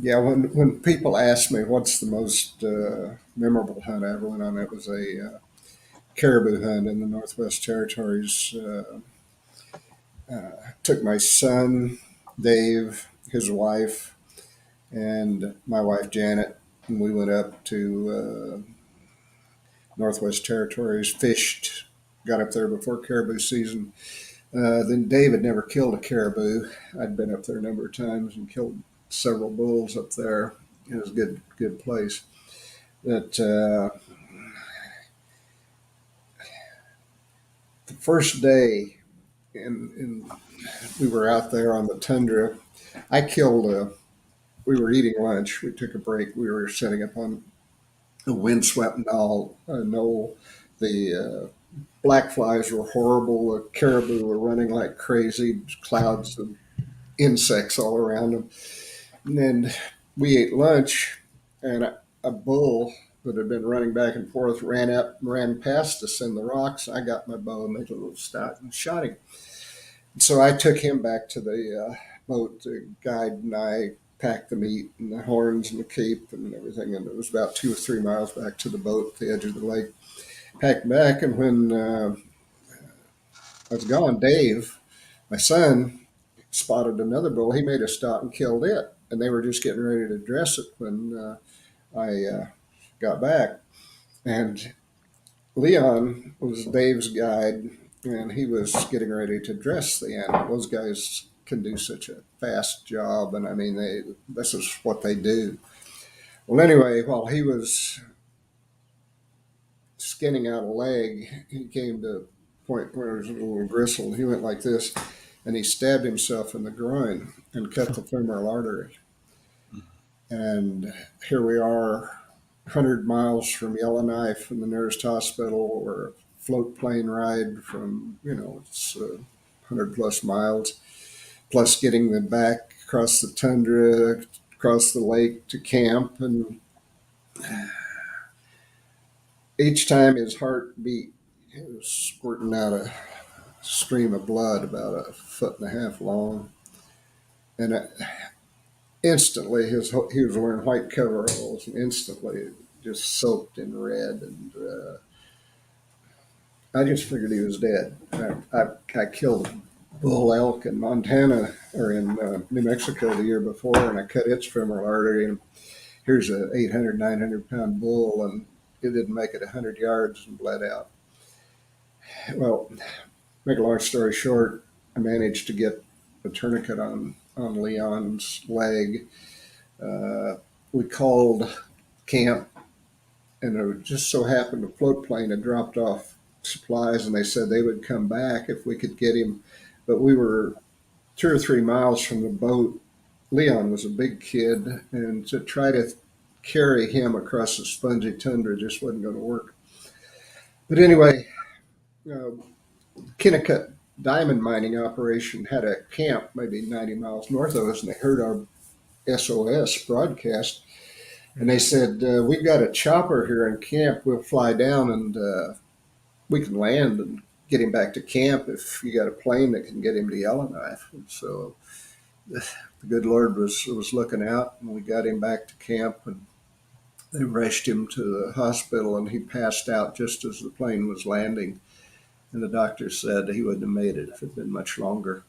yeah, when people ask me what's the most memorable hunt I ever went on, it was a caribou hunt in the Northwest Territories. Took my son, Dave, his wife, and my wife, Janet, and we went up to Northwest Territories, fished, got up there before caribou season. Then Dave had never killed a caribou. I'd been up there a number of times and killed several bulls up there. It was a good place. But the first day, we were out there on the tundra. I killed. We were eating lunch. We took a break. We were sitting up on a windswept knoll. The black flies were horrible. The caribou were running like crazy. Clouds of insects all around them. And then we ate lunch, and a bull that had been running back and forth ran past us in the rocks. I got my bow and made a little start and shot him. So I took him back to the boat. The guide and I packed the meat and the horns and the cape and everything. And it was about 2 or 3 miles back to the boat at the edge of the lake. Packed back, and when I was gone, Dave, my son, spotted another bull. He made a stop and killed it. And they were just getting ready to dress it when I got back. And Leon was Dave's guide, and he was getting ready to dress the animal. Those guys can do such a fast job, and I mean, this is what they do. Well, anyway, while he was skinning out a leg, he came to a point where it was a little bristle. He went like this, and he stabbed himself in the groin and cut the femoral artery. And here we are, 100 miles from Yellowknife, from the nearest hospital, or a float plane ride from, it's 100 plus miles, plus getting them back across the tundra, across the lake to camp. And each time his heart beat, it was squirting out a stream of blood about 1.5 feet long. And instantly, he was wearing white coveralls, and instantly just soaked in red. And I just figured he was dead. I killed bull elk in Montana, or in New Mexico the year before, and I cut its femoral artery. And here's a 800, 900-pound bull, and it didn't make it 100 yards and bled out. Well, make a long story short, I managed to get a tourniquet on Leon's leg. We called camp, and it just so happened a float plane had dropped off supplies, and they said they would come back if we could get him. But we were 2 or 3 miles from the boat. Leon was a big kid, and to try to carry him across the spongy tundra just wasn't going to work. But anyway, Kinnicut diamond mining operation had a camp maybe 90 miles north of us, and they heard our SOS broadcast, and they said, we've got a chopper here in camp. We'll fly down, and we can land and get him back to camp if you got a plane that can get him to Yellowknife. And so the good Lord was looking out, and we got him back to camp, and they rushed him to the hospital, and he passed out just as the plane was landing. And the doctor said he wouldn't have made it if it had been much longer.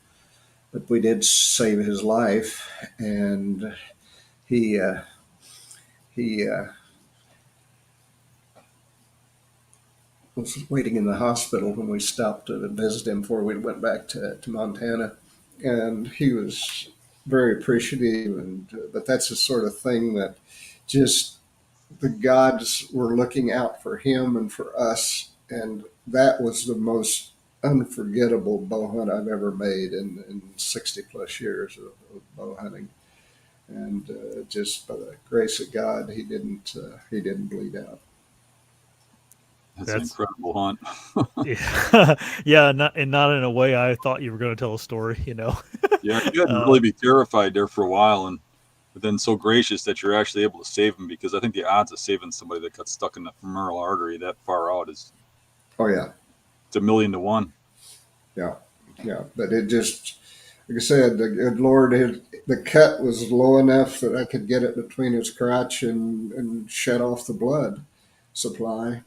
But we did save his life, and he was waiting in the hospital when we stopped to visit him before we went back to Montana. And he was very appreciative. But that's the sort of thing that just the gods were looking out for him and for us. And that was the most unforgettable bow hunt I've ever made in 60 plus years of bow hunting. And just by the grace of God, he didn't bleed out. That's an incredible hunt. Yeah, not in a way I thought you were going to tell a story. Yeah, you had to really be terrified there for a while, but then so gracious that you're actually able to save him, because I think the odds of saving somebody that got stuck in the femoral artery that far out is, it's 1,000,000 to 1. Yeah, but it just, like I said, the good Lord, the cut was low enough that I could get it between his crotch and shut off the blood supply.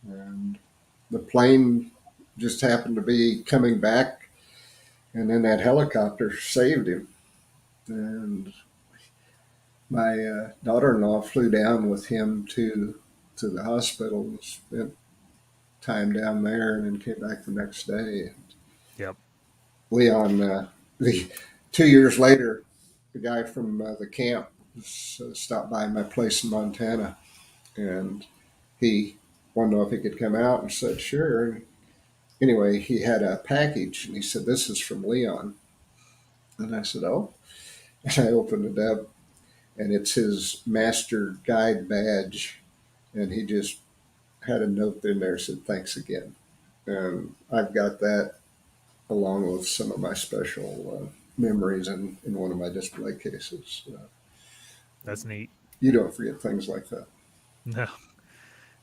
And the plane just happened to be coming back, and then that helicopter saved him. And my daughter-in-law flew down with him to the hospital and spent time down there, and then came back the next day. Yep. Leon, the 2 years later, the guy from the camp stopped by my place in Montana, and he wanted to know if he could come out, and said sure. And anyway, he had a package, and he said, "This is from Leon." And I said, "Oh." And I opened it up, and it's his master guide badge, and he just had a note in there that said, "Thanks again." And I've got that along with some of my special memories in one of my display cases. That's neat. You don't forget things like that. No,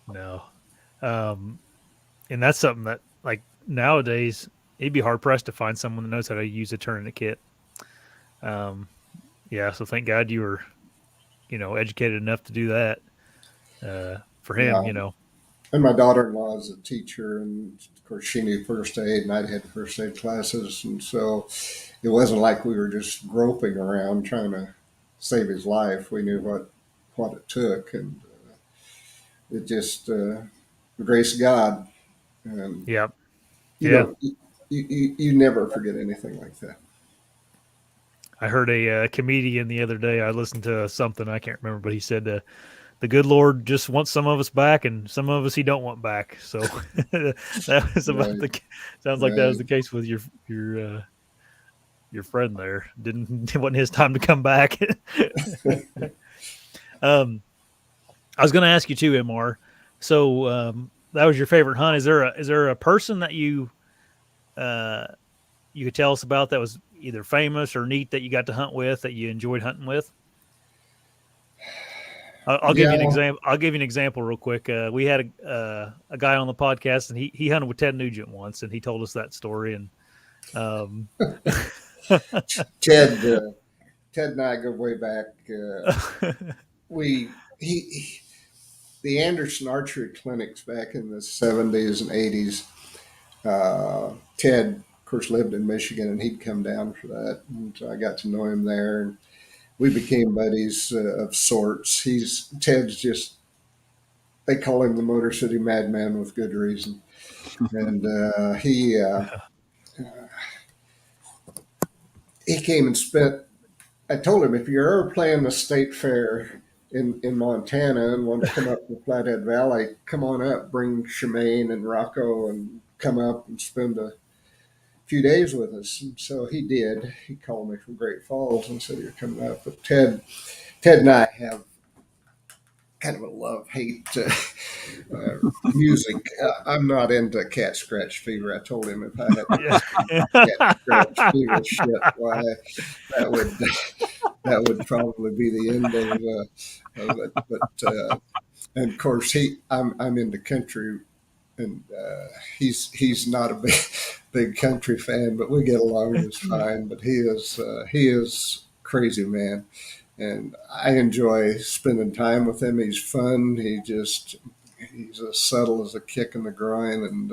no. And that's something that, like, nowadays, it'd be hard pressed to find someone that knows how to use a tourniquet kit. Yeah, so thank God you were, educated enough to do that for him, Yeah. And my daughter-in-law is a teacher, and of course she knew first aid, and I'd had first aid classes, and so it wasn't like we were just groping around trying to save his life. We knew what it took, and it just the grace of God, and Yep. you Yeah. don't you never forget anything like that. I heard a comedian the other day. I listened to something, I can't remember, but he said the good Lord just wants some of us back, and some of us He don't want back. So that was about Right, sounds like that was right. the case with your friend there. It wasn't his time to come back. um, I was going to ask you too, Mr. So that was your favorite hunt. Is there a person that uh, you could tell us about that was either famous or neat that you got to hunt with that you enjoyed hunting with? I'll give you an Yeah, example. I'll give you an example real quick. We had a guy on the podcast, and he hunted with Ted Nugent once, and he told us that story. And um, Ted. Ted and I go way back. We he the Anderson Archery Clinics back in the 70s and 80s. Ted, of course, lived in Michigan, and he'd come down for that, and so I got to know him there, and we became buddies of sorts. Ted's just, they call him the Motor City Madman with good reason, and he came and spent. I told him, if you're ever playing the state fair in Montana and want to come up to Flathead Valley, come on up, bring Shemaine and Rocco, and come up and spend a few days with us. And so he did. He called me from Great Falls and said, "You're coming up." But Ted and I have kind of a love hate music. I'm not into Cat Scratch Fever. I told him if I had Cat Scratch Fever shit, why that would that would probably be the end of it. But and of course I'm into country, and he's not a big country fan, but we get along just fine. But he is crazy man, and I enjoy spending time with him. He's fun. He's as subtle as a kick in the groin, and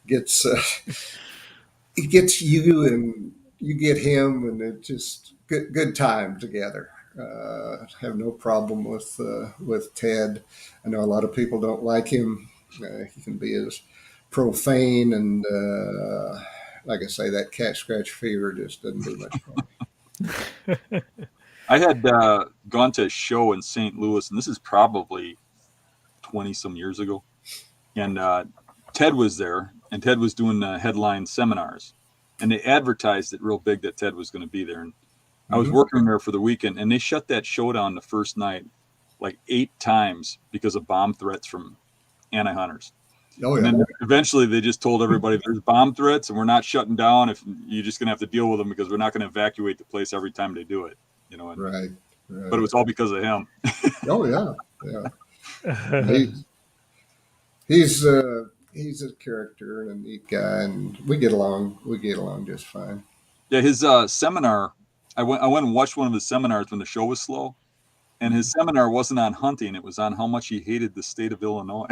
gets he gets you, and you get him, and it's just good time together. Have no problem with Ted. I know a lot of people don't like him. He can be as profane, and like I say, that cat scratch fever just doesn't do much for me. I had gone to a show in St. Louis, and this is probably 20 some years ago. And Ted was there, and Ted was doing headline seminars. And they advertised it real big that Ted was going to be there. And I was working there for the weekend, and they shut that show down the first night like 8 times because of bomb threats from anti-hunters. Oh, And yeah. then eventually they just told everybody there's bomb threats and we're not shutting down. If you're just going to have to deal with them because we're not going to evacuate the place every time they do it, you know. And, Right. But it was all because of him. Oh, yeah. Yeah. He's a character and a neat guy, and we get along just fine. Yeah, his seminar. I went and watched one of his seminars when the show was slow, And his seminar wasn't on hunting; it was on how much he hated the state of Illinois.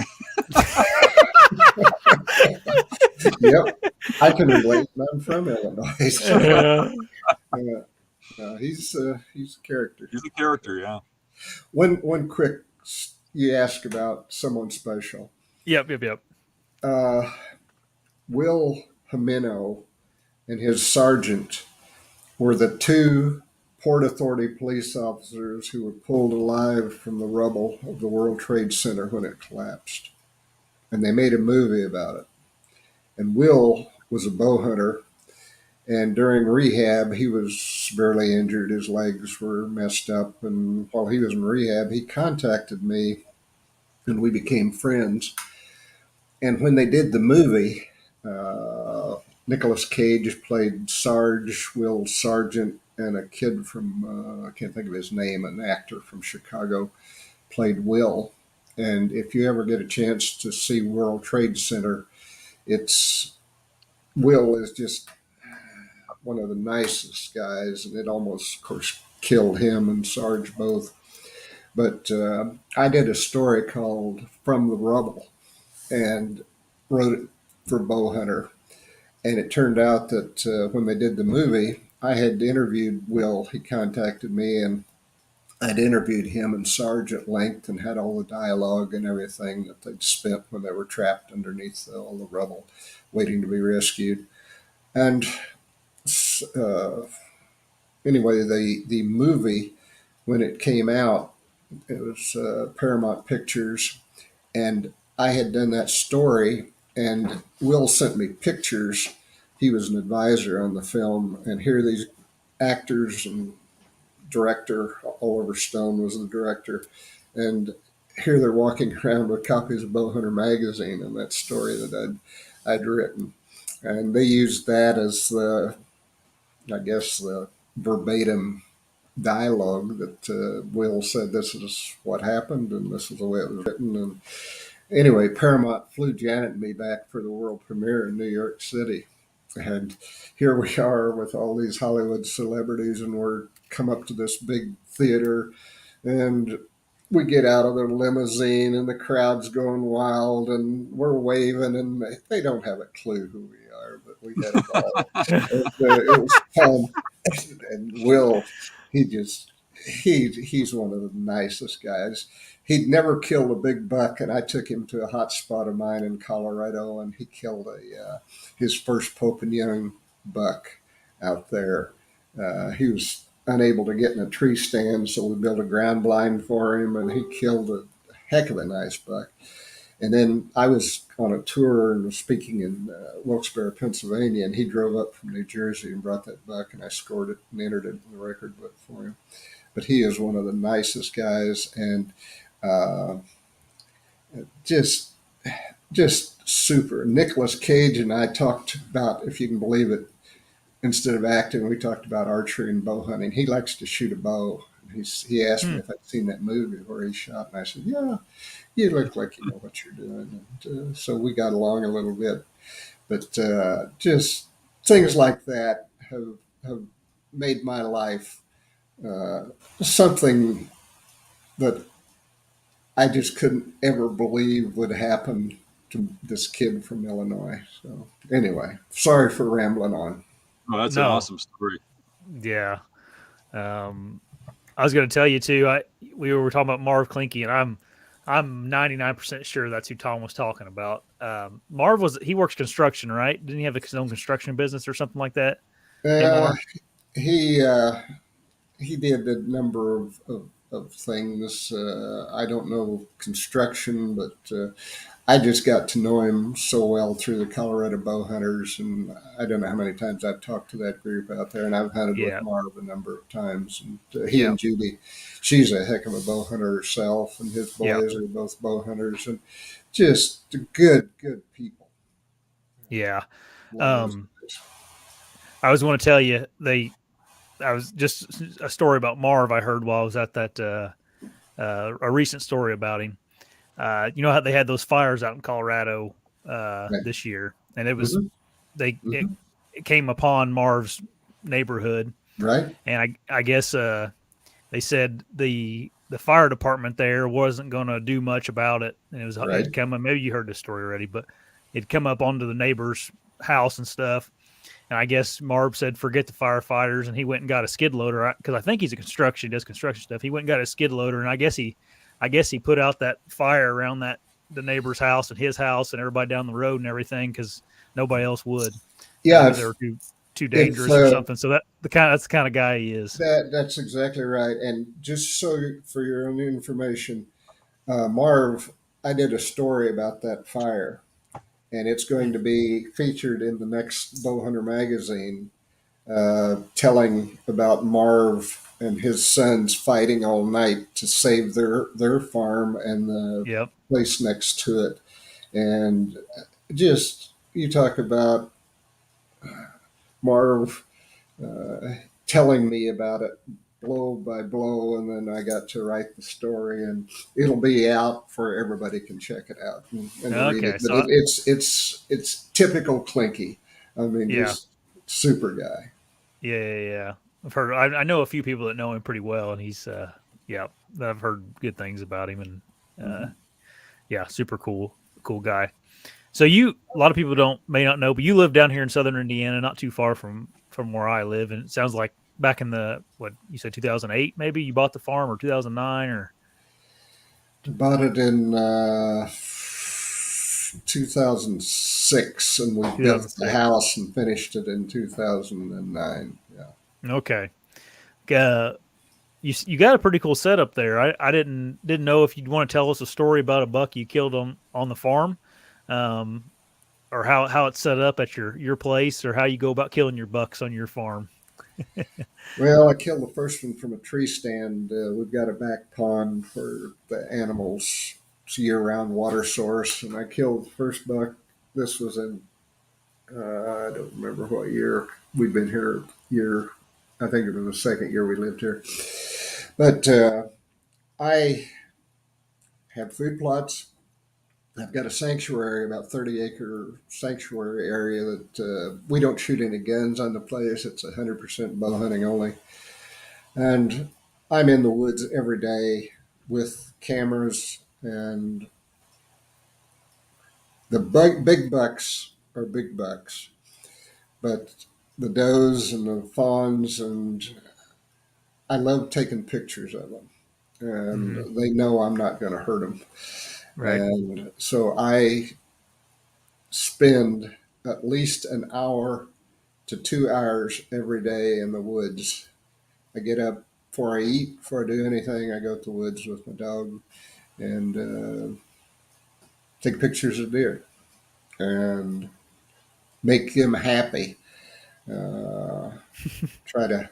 Yep, I can relate. I'm from Illinois, so he's a character. He's a character, yeah. One quick, you ask about someone special. Yep. Uh, Will Jimeno and his sergeant were the two Port Authority police officers who were pulled alive from the rubble of the World Trade Center when it collapsed. And they made a movie about it. And Will was a bow hunter. And during rehab, he was severely injured. His legs were messed up. And while he was in rehab, he contacted me and we became friends. And when they did the movie, Nicolas Cage played Sarge, Will Sargent, and a kid from, I can't think of his name, an actor from Chicago, played Will. And if you ever get a chance to see World Trade Center, it's Will is just one of the nicest guys, and it almost, of course, killed him and Sarge both. But I did a story called From the Rubble and wrote it for Bowhunter. And it turned out that when they did the movie, I had interviewed Will. He contacted me, and I'd interviewed him and Sarge at length and had all the dialogue and everything that they'd spent when they were trapped underneath all the rubble, waiting to be rescued. And uh, anyway, the movie, when it came out, it was Paramount Pictures, and I had done that story, and Will sent me pictures. He was an advisor on the film, and here these actors and director, Oliver Stone was the director, and here they're walking around with copies of Bowhunter magazine and that story that I'd written, and they used that as I guess, the verbatim dialogue that Will said this is what happened and this is the way it was written. And anyway, Paramount flew Janet and me back for the world premiere in New York City. And here we are with all these Hollywood celebrities, and we're come up to this big theater, and we get out of the limousine, and the crowd's going wild, and we're waving, and they don't have a clue who we are, but we had a ball. It was fun. And Will, he's one of the nicest guys. He'd never killed a big buck, and I took him to a hot spot of mine in Colorado, and he killed his first Pope and Young buck out there. He was unable to get in a tree stand, so we built a ground blind for him, and he killed a heck of a nice buck. And then I was on a tour and was speaking in Wilkes-Barre, Pennsylvania, and he drove up from New Jersey and brought that buck, and I scored it and entered it in the record book for him. But he is one of the nicest guys, and just super. Nicolas Cage and I talked about, if you can believe it, instead of acting, we talked about archery and bow hunting. He likes to shoot a bow. He asked me if I'd seen that movie where he shot, and I said, yeah, you look like you know what you're doing. And so we got along a little bit. But just things like that have made my life something that I just couldn't ever believe would happen to this kid from Illinois. So anyway, sorry for rambling on. Oh, that's an awesome story. Yeah. I was going to tell you too. We were talking about Marv Klinke, and I'm 99% sure that's who Tom was talking about. Marv he works construction, right? Didn't he have his own construction business or something like that? He did a number of things. I don't know construction, but I just got to know him so well through the Colorado bow hunters, and I don't know how many times I've talked to that group out there, and I've hunted with Marv a number of times. And he and Judy, she's a heck of a bow hunter herself, and his boys are both bow hunters, and just good people. Yeah. I was going to tell you, I was just a story about Marv I heard while I was at that, a recent story about him. You know how they had those fires out in Colorado this year, and it was it came upon Marv's neighborhood, right? And I guess they said the the fire department there wasn't going to do much about it, and Right. it'd come up. Maybe you heard this story already, but it'd come up onto the neighbor's house and stuff. And I guess Marv said, "Forget the firefighters," and he went and got a skid loader because I think he does construction stuff. He went and got a skid loader, and I guess he put out that fire around the neighbor's house and his house and everybody down the road and everything because nobody else would Yeah. because they were too If dangerous or something. So that's the kind of guy he is. that's exactly right. And just so for your own information, Marv, I did a story about that fire, and it's going to be featured in the next Bowhunter magazine, telling about Marv and his sons fighting all night to save their farm and the Yep. place next to it. And just you talk about Marv telling me about it blow by blow, and then I got to write the story, and it'll be out for everybody can check it out and read Okay. it. But it's typical Clinky. I mean, Yeah. just super guy. Yeah. I've heard. I know a few people that know him pretty well, and he's yeah. I've heard good things about him, and yeah, super cool guy. So a lot of people may not know, but you live down here in southern Indiana, not too far from where I live, and it sounds like back in the what you said 2008, maybe you bought the farm, or 2009, or Bought it in 2006, and we built the 2006. house and finished it in 2009. Yeah. Okay. Uh, you got a pretty cool setup there. I didn't know if you'd want to tell us a story about a buck you killed on the farm, um, or how it's set up at your place, or how you go about killing your bucks on your farm. Well, I killed the first one from a tree stand. We've got a back pond for the animals. It's a year-round water source, and I killed the first buck. This was in I don't remember what year. We've been here year. I think it was the second year we lived here. But I have food plots. I've got a sanctuary, about 30-acre sanctuary area that we don't shoot any guns on the place. It's 100% bow hunting only. And I'm in the woods every day with cameras, and the big bucks are big bucks, but the does and the fawns, and I love taking pictures of them, Mm-hmm. and they know I'm not going to hurt them. Right. And so I spend at least an hour to 2 hours every day in the woods. I get up before I eat, before I do anything. I go to the woods with my dog and take pictures of deer and make them happy. Uh, Try to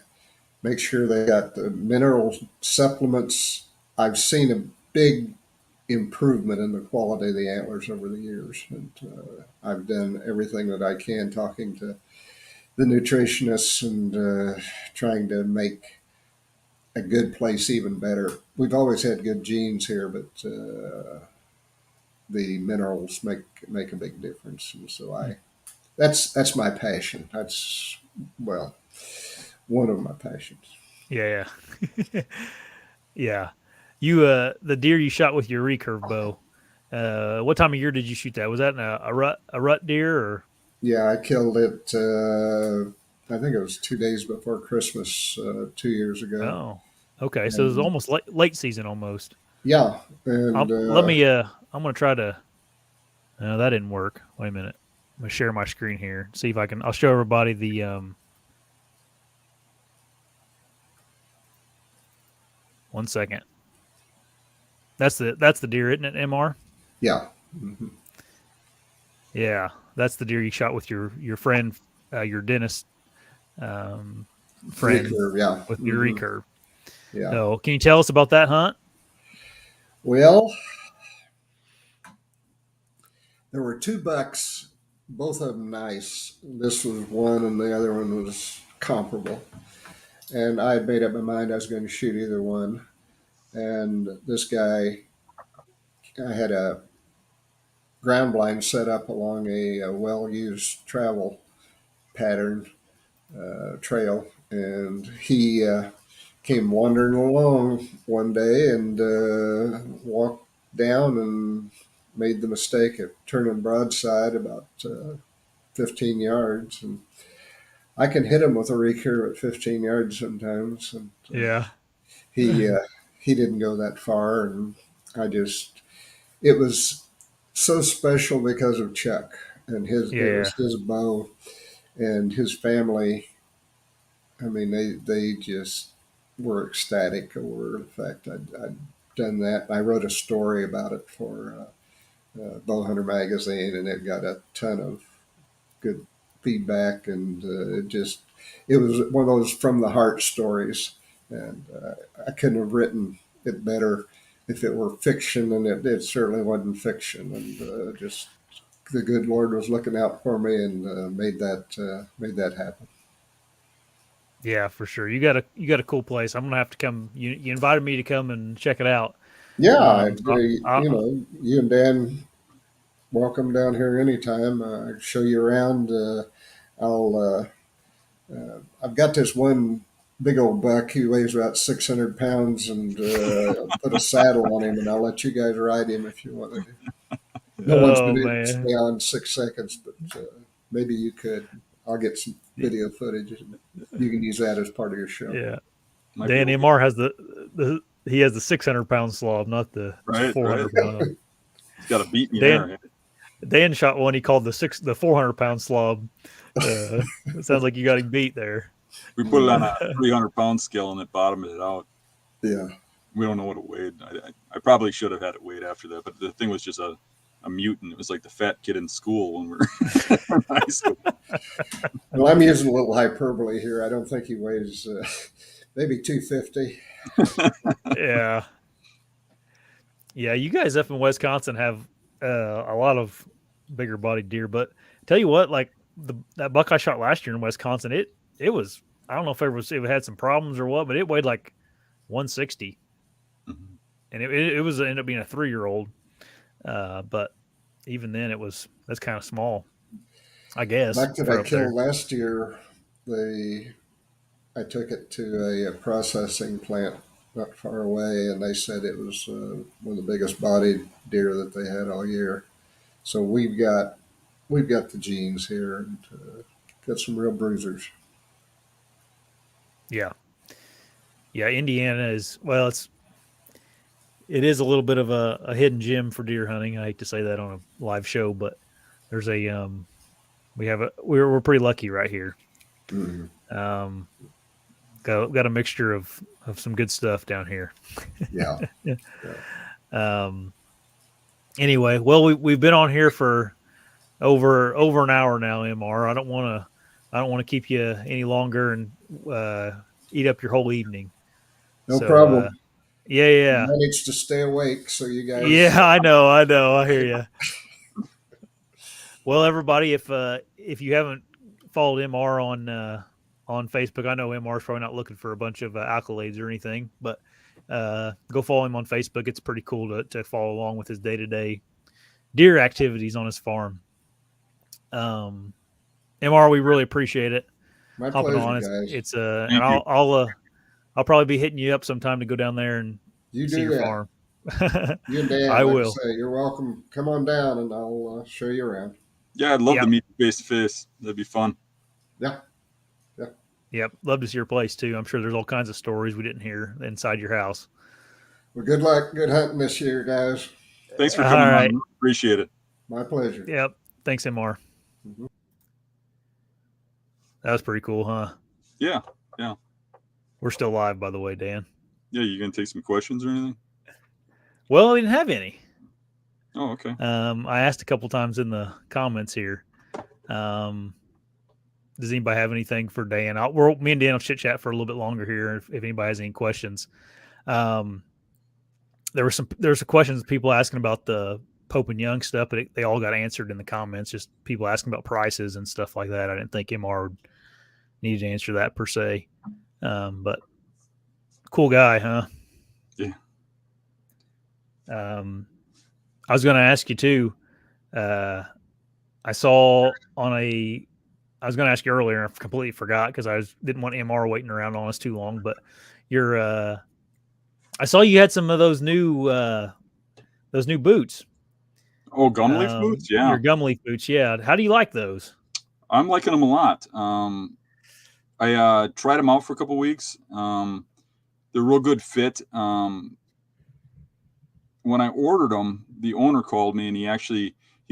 make sure they got the mineral supplements. I've seen a big improvement in the quality of the antlers over the years, and I've done everything that I can, talking to the nutritionists and trying to make a good place even better. We've always had good genes here, but the minerals make a big difference, and so that's my passion. That's well one of my passions. Yeah. Yeah. You the deer you shot with your recurve bow. What time of year did you shoot that? Was that a rut deer or? Yeah, I killed it. I think it was 2 days before Christmas 2 years ago. Oh, okay. So it was And almost late season almost. yeah, and Let me. I'm gonna try to. No, that didn't work. Wait a minute. I'm gonna share my screen here. See if I can. I'll show everybody the. 1 second. That's the deer, isn't it, Mr? yeah. Mhm. Yeah, that's the deer you shot with your friend, your dentist friend Recurve, yeah. with your Hmm. recurve. Yeah. So, can you tell us about that hunt? Well, there were two bucks, both of them nice. This was one, and the other one was comparable. And I had made up my mind I was going to shoot either one. And this guy, I had a ground blind set up along a well-used travel pattern trail, and he came wandering along one day and walked down and made the mistake of turning broadside about 15 yards. And I can hit him with a recurve at 15 yards sometimes. And Yeah. he he didn't go that far, and it was so special because of Chuck and it Yeah. was his bow and his family. I mean, they just were ecstatic over the fact I'd done that. I wrote a story about it for Bowhunter magazine, and it got a ton of good feedback, and it was one of those from the heart stories, and I couldn't have written it better if it were fiction, and it certainly wasn't fiction, and just the good Lord was looking out for me and made that happen. Yeah, for sure. You got a cool place. I'm gonna have to come. You invited me to come and check it out. Yeah, I, you and Dan, welcome down here anytime. Show you around. I'll I've got this one big old buck. He weighs about 600 pounds, and put a saddle on him, and I'll let you guys ride him if you want to. No one's oh been able to man, stay on 6 seconds, but maybe you could. I'll get some video footage, and you can use that as part of your show. yeah. Might be Dan able to- Mr has the he has the 600-pound slob, not the Right, 400-pound. He's got to beat me Dan there. Dan shot one he called the 400-pound slob. It sounds like you got him beat there. We put it on a 300-pound scale and it bottomed it out. Yeah. We don't know what it weighed. I probably should have had it weighed after that, but the thing was just a mutant. It was like the fat kid in school when we were in high school. Well, I'm using a little hyperbole here. I don't think he weighs maybe 250. Yeah. Yeah, you guys up in Wisconsin have a lot of bigger bodied deer, but tell you what, like that buck I shot last year in Wisconsin, it was, I don't know if it had some problems or what, but it weighed like 160, Mhm. and it was ended up being a 3-year-old. But even then, that's kind of small, I guess. Buck that for I up there. killed last year, I took it to a processing plant not far away, and they said it was one of the biggest bodied deer that they had all year. So we've got the genes here, and got some real bruisers. Yeah, yeah. Indiana is, well, it is a little bit of a hidden gem for deer hunting. I hate to say that on a live show, but there's we're pretty lucky right here. Mm-hmm. Got a mixture of some good stuff down here. Yeah. Anyway, well, we've been on here for over an hour now, Mr. I don't want to keep you any longer and eat up your whole evening. No So, problem. Yeah. Managed to stay awake, so you guys. Yeah, I know. I hear you. Well, everybody, if you haven't followed Mr. On Facebook, I know Mr's probably not looking for a bunch of accolades or anything, but go follow him on Facebook. It's pretty cool to follow along with his day-to-day deer activities on his farm. Mr, we really appreciate it. My hopping pleasure, on. guys. It's and I'll probably be hitting you up sometime to go down there and You see do your that. farm. You and Dan, I like will. I say, you're welcome. Come on down, and I'll show you around. Yeah, I'd love Yep. to meet you face to face. That'd be fun. Yeah. Yep, love to see your place too. I'm sure there's all kinds of stories we didn't hear inside your house. Well, good luck. Good hunting this year, guys. Thanks for All coming right. on. Appreciate it. My pleasure. Yep. Thanks, Mr. Mm-hmm. That was pretty cool, huh? Yeah. We're still live, by the way, Dan. Yeah, you gonna take some questions or anything? Well, we didn't have any. Oh, okay. I asked a couple times in the comments here. Does anybody have anything for Dan? Me and Dan will chit chat for a little bit longer here if anybody has any questions. There were some questions people asking about the Pope and Young stuff, but they all got answered in the comments. Just people asking about prices and stuff like that. I didn't think Mr needed to answer that per se. But cool guy, huh? Yeah. I was going to ask you too. I saw on a I was going to ask you earlier, and I completely forgot because didn't want MR waiting around on us too long. But I saw you had some of those new boots. Oh, gum leaf boots? Yeah. Your gum leaf boots. Yeah. How do you like those? I'm liking them a lot. I tried them out for a couple weeks. They're real good fit. When I ordered them, the owner called me and he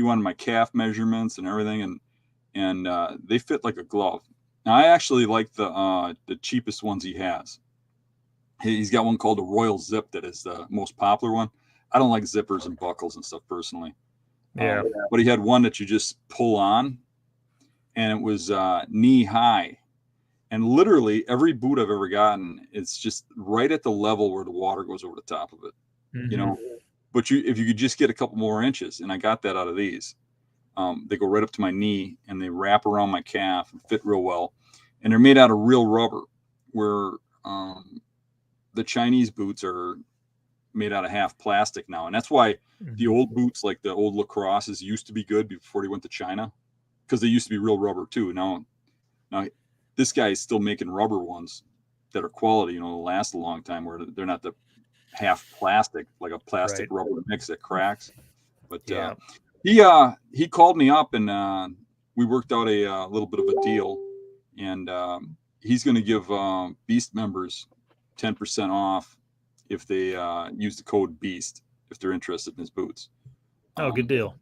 wanted my calf measurements and everything, and they fit like a glove. Now I actually like the cheapest ones he has. He's got one called the Royal Zip that is the most popular one. I don't like zippers and buckles and stuff personally. Yeah. But he had one that you just pull on, and it was knee high. And literally every boot I've ever gotten, it's just right at the level where the water goes over the top of it. Mm-hmm. You know, but if you could just get a couple more inches, and I got that out of these. They go right up to my knee and they wrap around my calf and fit real well. And they're made out of real rubber, where the Chinese boots are made out of half plastic now. And that's why the old boots, like the old Lacrosses, used to be good before they went to China, because they used to be real rubber too. Now this guy is still making rubber ones that are quality, last a long time, where they're not the half plastic, like a plastic rubber mix that cracks. But he called me up, and we worked out a little bit of a deal, and he's going to give Beast members 10% off if they use the code Beast if they're interested in his boots. Oh, good deal.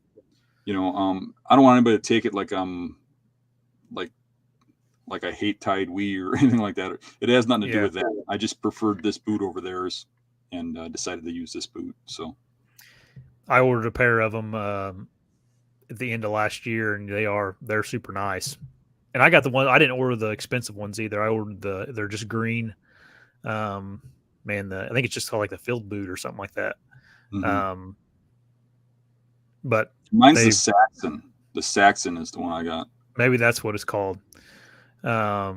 I don't want anybody to take it like I'm like I hate Tide Wee or anything like that. It has nothing to do with that. I just preferred this boot over theirs, and decided to use this boot. So I ordered a pair of them at the end of last year, and they're super nice. And I got the one. I didn't order the expensive ones either. I ordered they're just green. I think it's just called like the field boot or something like that. Mm-hmm. But mine's the Saxon. The Saxon is the one I got. Maybe that's what it's called. I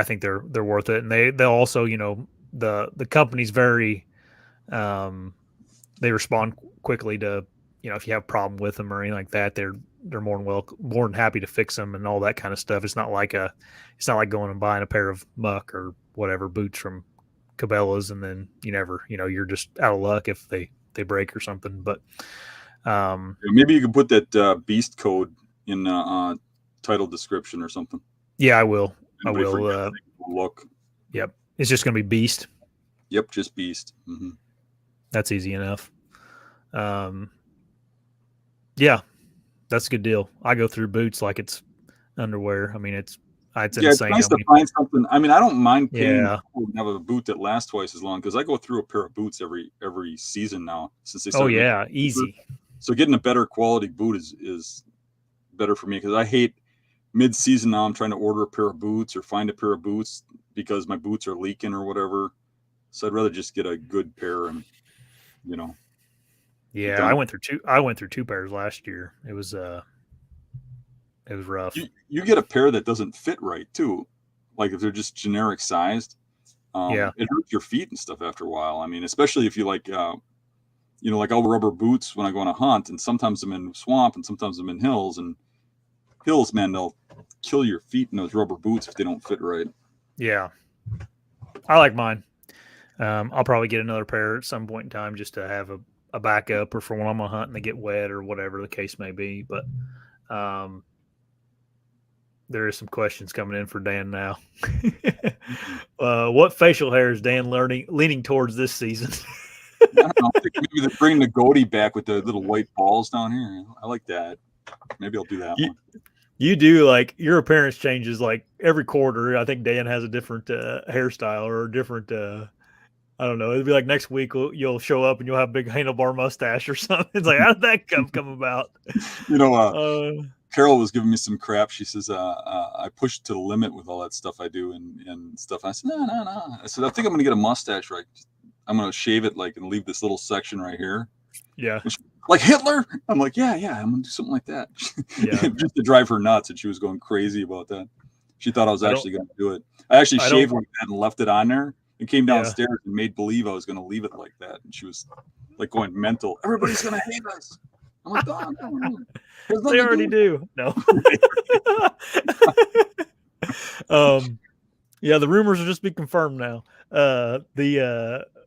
think they're worth it, and they'll also, the company's very, they respond quickly to, if you have a problem with them or anything like that, they're more than happy to fix them and all that kind of stuff. It's not like going and buying a pair of muck or whatever boots from Cabela's, and then you're just out of luck if they break or something. But maybe you can put that Beast code in title description or something. Yeah, I will. Look. Yep. It's just going to be Beast. Yep, just Beast. Mm-hmm. That's easy enough. Yeah, that's a good deal. I go through boots like it's underwear. I mean, it's insane. It's nice to find something. I mean, I don't mind paying to have a boot that lasts twice as long, because I go through a pair of boots every season now since they started. Easy. So getting a better quality boot is better for me, because I hate mid-season now I'm trying to order a pair of boots or find a pair of boots because my boots are leaking or whatever. So I'd rather just get a good pair and Yeah, I went through two pairs last year. It was rough. You get a pair that doesn't fit right too. Like if they're just generic sized. It hurts your feet and stuff after a while. I mean, especially if you like like I'll rubber boots when I go on a hunt, and sometimes I'm in swamp and sometimes I'm in hills, and hills, man, they'll kill your feet in those rubber boots if they don't fit right. Yeah. I like mine. I'll probably get another pair at some point in time just to have a backup, or for when I'm on a hunt and they get wet or whatever the case may be. But there is some questions coming in for Dan now. What facial hair is Dan leaning towards this season? I don't know. Maybe they're bringing the goatee back with the little white balls down here. I like that. Maybe I'll do that one. You do, like, your appearance changes like every quarter. I think Dan has a different hairstyle or a different I don't know. It'd be like next week you'll show up and you'll have a big handlebar mustache or something. It's like, how did that come about? Carol was giving me some crap. She says, I push to the limit with all that stuff I do and stuff. I said, no. I said, I think I'm going to get a mustache, right? I'm going to shave it and leave this little section right here. Yeah. Like Hitler? I'm like, yeah, I'm going to do something like that. Yeah. Just to drive her nuts. And she was going crazy about that. She thought I was actually going to do it. I actually shaved like that and left it on there and came downstairs and made believe I was going to leave it like that. And she was like going mental. Everybody's going to hate us. I'm like, oh, no. They already do. No. Yeah, the rumors will just be confirmed now.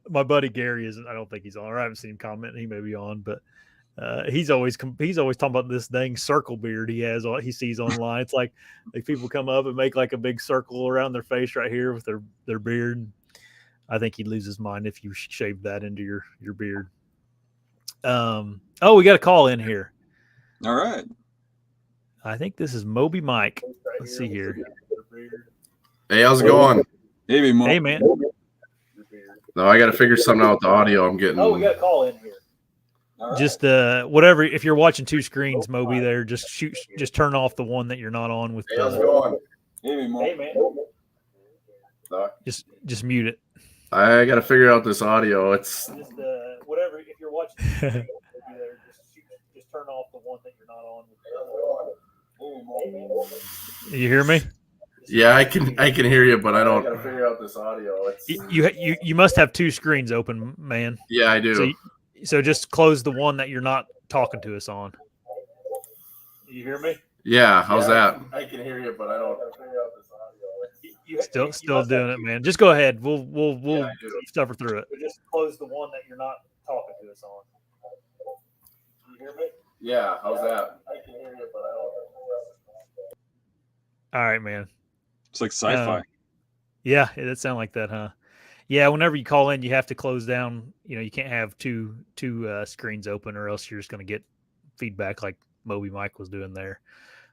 My buddy Gary isn't. I don't think he's on. Or I haven't seen him comment. He may be on, but he's always talking about this dang circle beard he has. He sees online. It's like people come up and make like a big circle around their face right here with their beard. I think he'd lose his mind if you shaved that into your beard. We got a call in here. All right. I think this is Moby Mike. Let's see here. Hey, how's it going? Hey, Mo. Hey, man. No, I got to figure something out with the audio. I'm getting. We got a call in here. Right. Just whatever. If you're watching two screens, Moby, there, just turn off the one that you're not on with. Hey, how's it going? Hey, Mo. Hey, man. Just mute it. I got to figure out this audio. It's just whatever. If you're watching, two screens, Moby, there, just turn off the one that you're not on with. You hear me? Yeah, I can hear you, but I don't. I got to figure out this audio. It's... You must have two screens open, man. Yeah, I do. So just close the one that you're not talking to us on. You hear me? Yeah, how's that? I can hear you, but I don't. Still doing it, man. Just go ahead. We'll suffer through it. Just close the one that you're not talking to us on. You hear me? Yeah, how's that? I can hear you, but I don't. All right, man. It's like sci-fi. Yeah, it did sound like that, huh? Yeah, whenever you call in, you have to close down. You can't have two screens open, or else you're just going to get feedback like Moby Mike was doing there.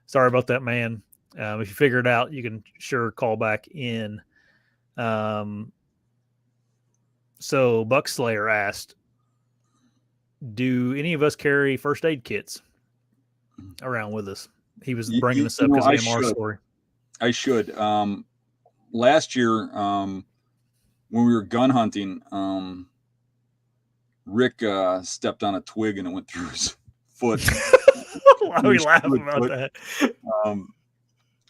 Sorry about that, man. If you figure it out, you can sure call back in. So Buck Slayer asked, do any of us carry first aid kits around with us? He was bringing this up because of the MR story. I should. Last year, when we were gun hunting, Rick stepped on a twig and it went through his foot. Why are we laughing about that?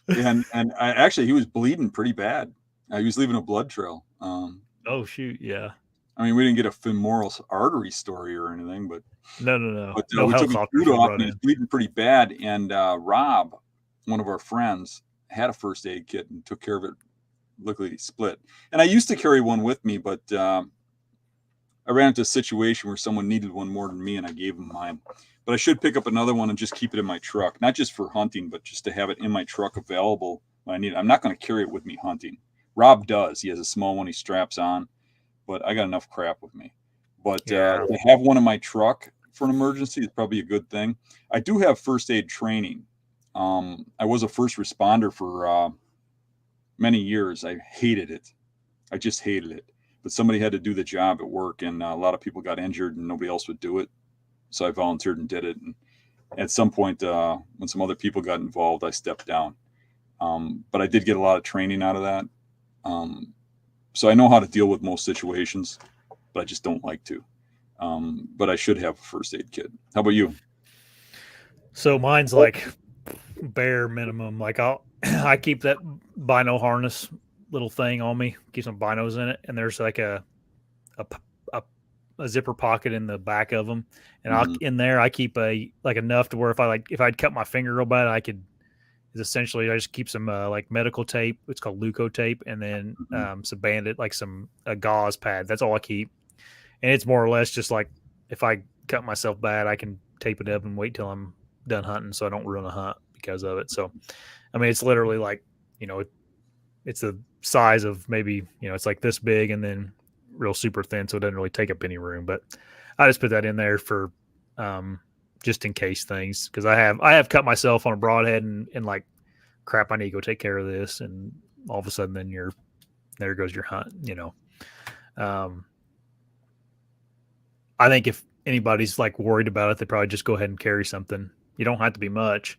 And he was bleeding pretty bad. He was leaving a blood trail. Oh shoot, yeah. I mean, we didn't get a femoral artery story or anything, but no. But we took his boot off and he was bleeding pretty bad. And Rob, one of our friends, had a first aid kit and took care of it. Luckily, he split. And I used to carry one with me, but I ran into a situation where someone needed one more than me, and I gave them mine. But I should pick up another one and just keep it in my truck, not just for hunting, but just to have it in my truck available when I need it. I'm not going to carry it with me hunting. Rob does. He has a small one he straps on, but I got enough crap with me. But to have one in my truck for an emergency is probably a good thing. I do have first aid training. I was a first responder for many years. I hated it. I just hated it. But somebody had to do the job at work, and a lot of people got injured and nobody else would do it. So I volunteered and did it. And at some point, when some other people got involved, I stepped down. But I did get a lot of training out of that. So I know how to deal with most situations, but I just don't like to. But I should have a first aid kit. How about you? So mine's like bare minimum. Like I keep that bino harness little thing on me, keep some binos in it, and there's like a zipper pocket in the back of them, and in there I keep enough to where if I'd cut my finger real bad, I just keep some like medical tape. It's called Leuco tape, and then some bandit, like a gauze pad. That's all I keep, and it's more or less just like if I cut myself bad, I can tape it up and wait till I'm done hunting, so I don't ruin a hunt because of it. So, I mean, it's literally like it's the size of maybe it's like this big, and then real super thin, so it doesn't really take up any room. But I just put that in there for just in case things, because I have cut myself on a broadhead and like crap, I need to go take care of this, and all of a sudden then there goes your hunt. I think if anybody's like worried about it, they probably just go ahead and carry something. You don't have to be much.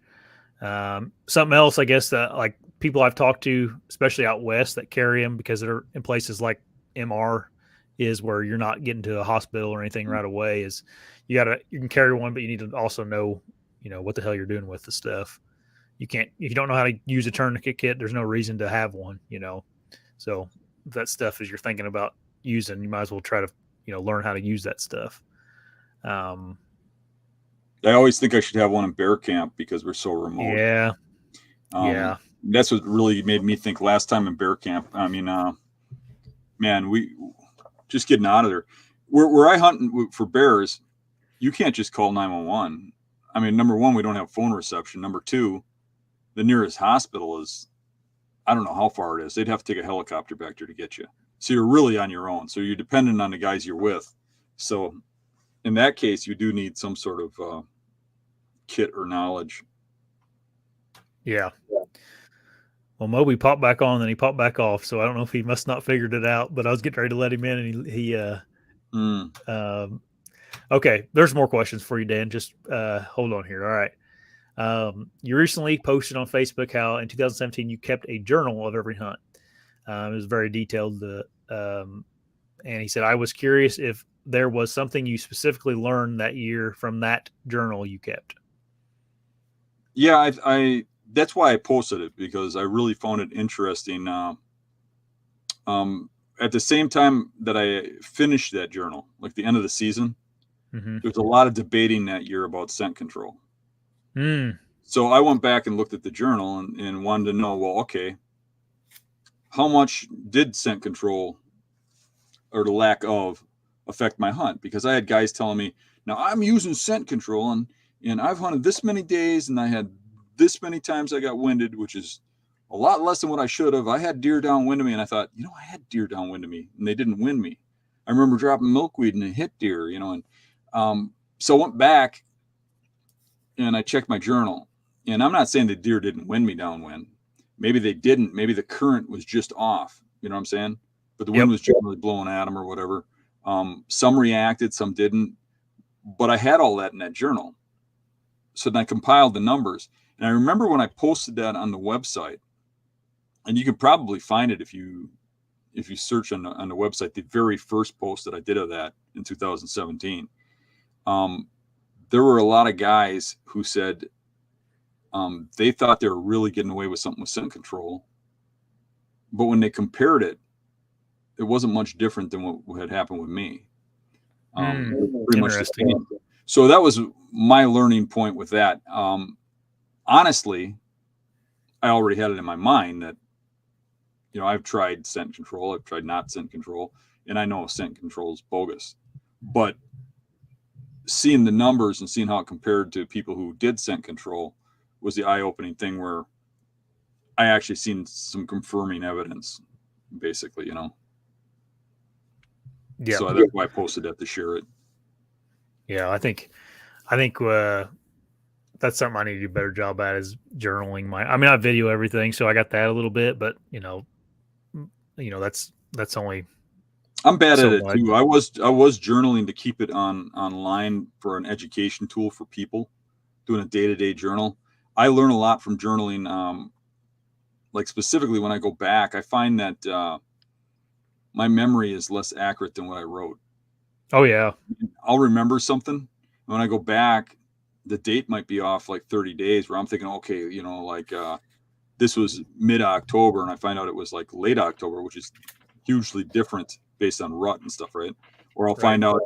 Something else, I guess, that like people I've talked to, especially out west, that carry them because they're in places like MR is where you're not getting to a hospital or anything right away, is you can carry one, but you need to also know what the hell you're doing with the stuff. If you don't know how to use a tourniquet kit, there's no reason to have one, so if that stuff is you're thinking about using, you might as well try to learn how to use that stuff. Yeah, I always think I should have one in bear camp because we're so remote. Yeah. That's what really made me think last time in bear camp. I mean, man, we just getting out of there. Where I hunt for bears, you can't just call 911. I mean, number one, we don't have phone reception. Number two, the nearest hospital is, I don't know how far it is. They'd have to take a helicopter back there to get you. So you're really on your own. So you're dependent on the guys you're with. So in that case, you do need some sort of kit or knowledge. Yeah. Well, Moby popped back on, and then he popped back off. So I don't know if he must not figured it out. But I was getting ready to let him in, and he okay, there's more questions for you, Dan. Just hold on here. All right. You recently posted on Facebook how in 2017 you kept a journal of every hunt. It was very detailed. And he said, I was curious if there was something you specifically learned that year from that journal you kept. Yeah, I that's why I posted it, because I really found it interesting. At the same time that I finished that journal, like the end of the season, there was a lot of debating that year about scent control. So I went back and looked at the journal and wanted to know, well, okay, how much did scent control or the lack of affect my hunt? Because I had guys telling me, now I'm using scent control and I've hunted this many days and I had this many times I got winded, which is a lot less than what I should have. I had deer downwind of me, and I thought, I had deer downwind of me, and they didn't wind me. I remember dropping milkweed and it hit deer, and so I went back and I checked my journal. And I'm not saying the deer didn't wind me downwind. Maybe they didn't. Maybe the current was just off. You know what I'm saying? But the wind was generally blowing at them or whatever. Some reacted, some didn't. But I had all that in that journal. So then I compiled the numbers. And I remember when I posted that on the website, and you can probably find it if you search on the website, the very first post that I did of that in 2017. There were a lot of guys who said they thought they were really getting away with something with scent control. But when they compared it, it wasn't much different than what had happened with me. Pretty much the same. So that was my learning point with that. Honestly, I already had it in my mind that, I've tried scent control, I've tried not scent control, and I know scent control is bogus. But seeing the numbers and seeing how it compared to people who did scent control was the eye-opening thing, where I actually seen some confirming evidence, basically, Yeah. So that's why I posted that, to share it. Yeah, I think that's something I need to do a better job at, is journaling I video everything, so I got that a little bit, but that's only. I'm bad at it too. I was journaling to keep it online for an education tool for people doing a day-to-day journal. I learn a lot from journaling. Like specifically when I go back, I find that my memory is less accurate than what I wrote. Oh yeah. I'll remember something. When I go back, the date might be off like 30 days, where I'm thinking, okay, this was mid-October, and I find out it was like late October, which is hugely different based on rut and stuff, right? Or I'll find out,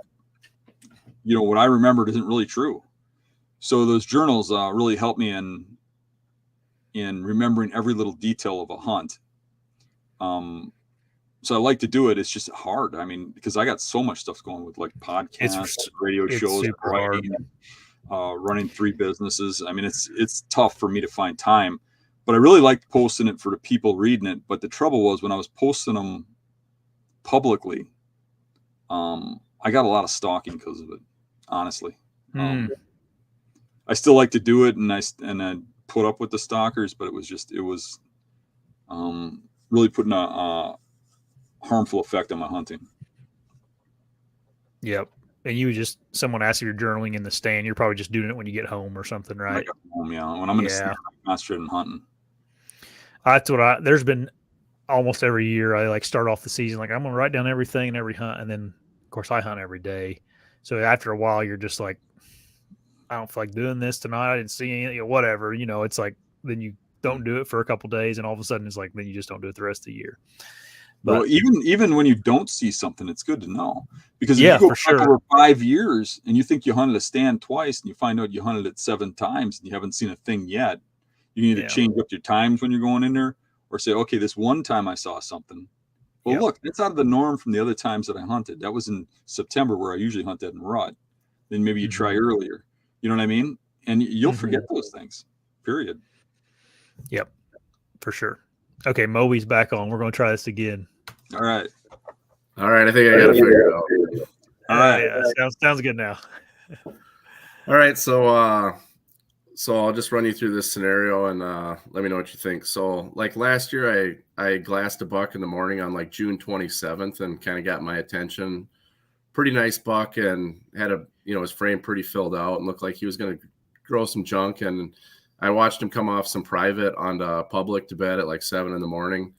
what I remembered isn't really true. So those journals really help me in remembering every little detail of a hunt. So I like to do it. It's just hard. I mean, because I got so much stuff going with like podcasts, radio shows, writing, running 3 businesses. I mean, it's tough for me to find time, but I really liked posting it for the people reading it. But the trouble was, when I was posting them publicly, I got a lot of stalking because of it, honestly. I still like to do it, and I put up with the stalkers, but it was really putting a harmful effect on my hunting. Yep. And someone asks if you're journaling in the stand, you're probably just doing it when you get home or something, right? When I get home, yeah. When I'm in the stand, I'm concentrating on hunting. That's what there's been almost every year. I like start off the season, like I'm going to write down everything in every hunt. And then of course I hunt every day. So after a while, you're just like, I don't feel like doing this tonight. I didn't see anything, whatever, it's like, then you don't do it for a couple of days, and all of a sudden it's like, then you just don't do it the rest of the year. Well, But even when you don't see something, it's good to know, because if yeah, you go for back sure. over 5 years and you think you hunted a stand twice and you find out you hunted it 7 times and you haven't seen a thing yet, you can either change up your times when you're going in there or say, okay, this one time I saw something. Well, look, that's out of the norm from the other times that I hunted. That was in September where I usually hunt that in rut. Then maybe you try earlier. You know what I mean? And you'll forget those things. Period. Yep, for sure. Okay, Moby's back on. We're going to try this again. All right. I think I got to figure it out. All right. Yeah, sounds good now. All right, so I'll just run you through this scenario and let me know what you think. So, like last year, I glassed a buck in the morning on like June 27th and kind of got my attention. Pretty nice buck, and had his frame pretty filled out and looked like he was going to grow some junk. And I watched him come off some private onto public to bed at like 7 in the morning.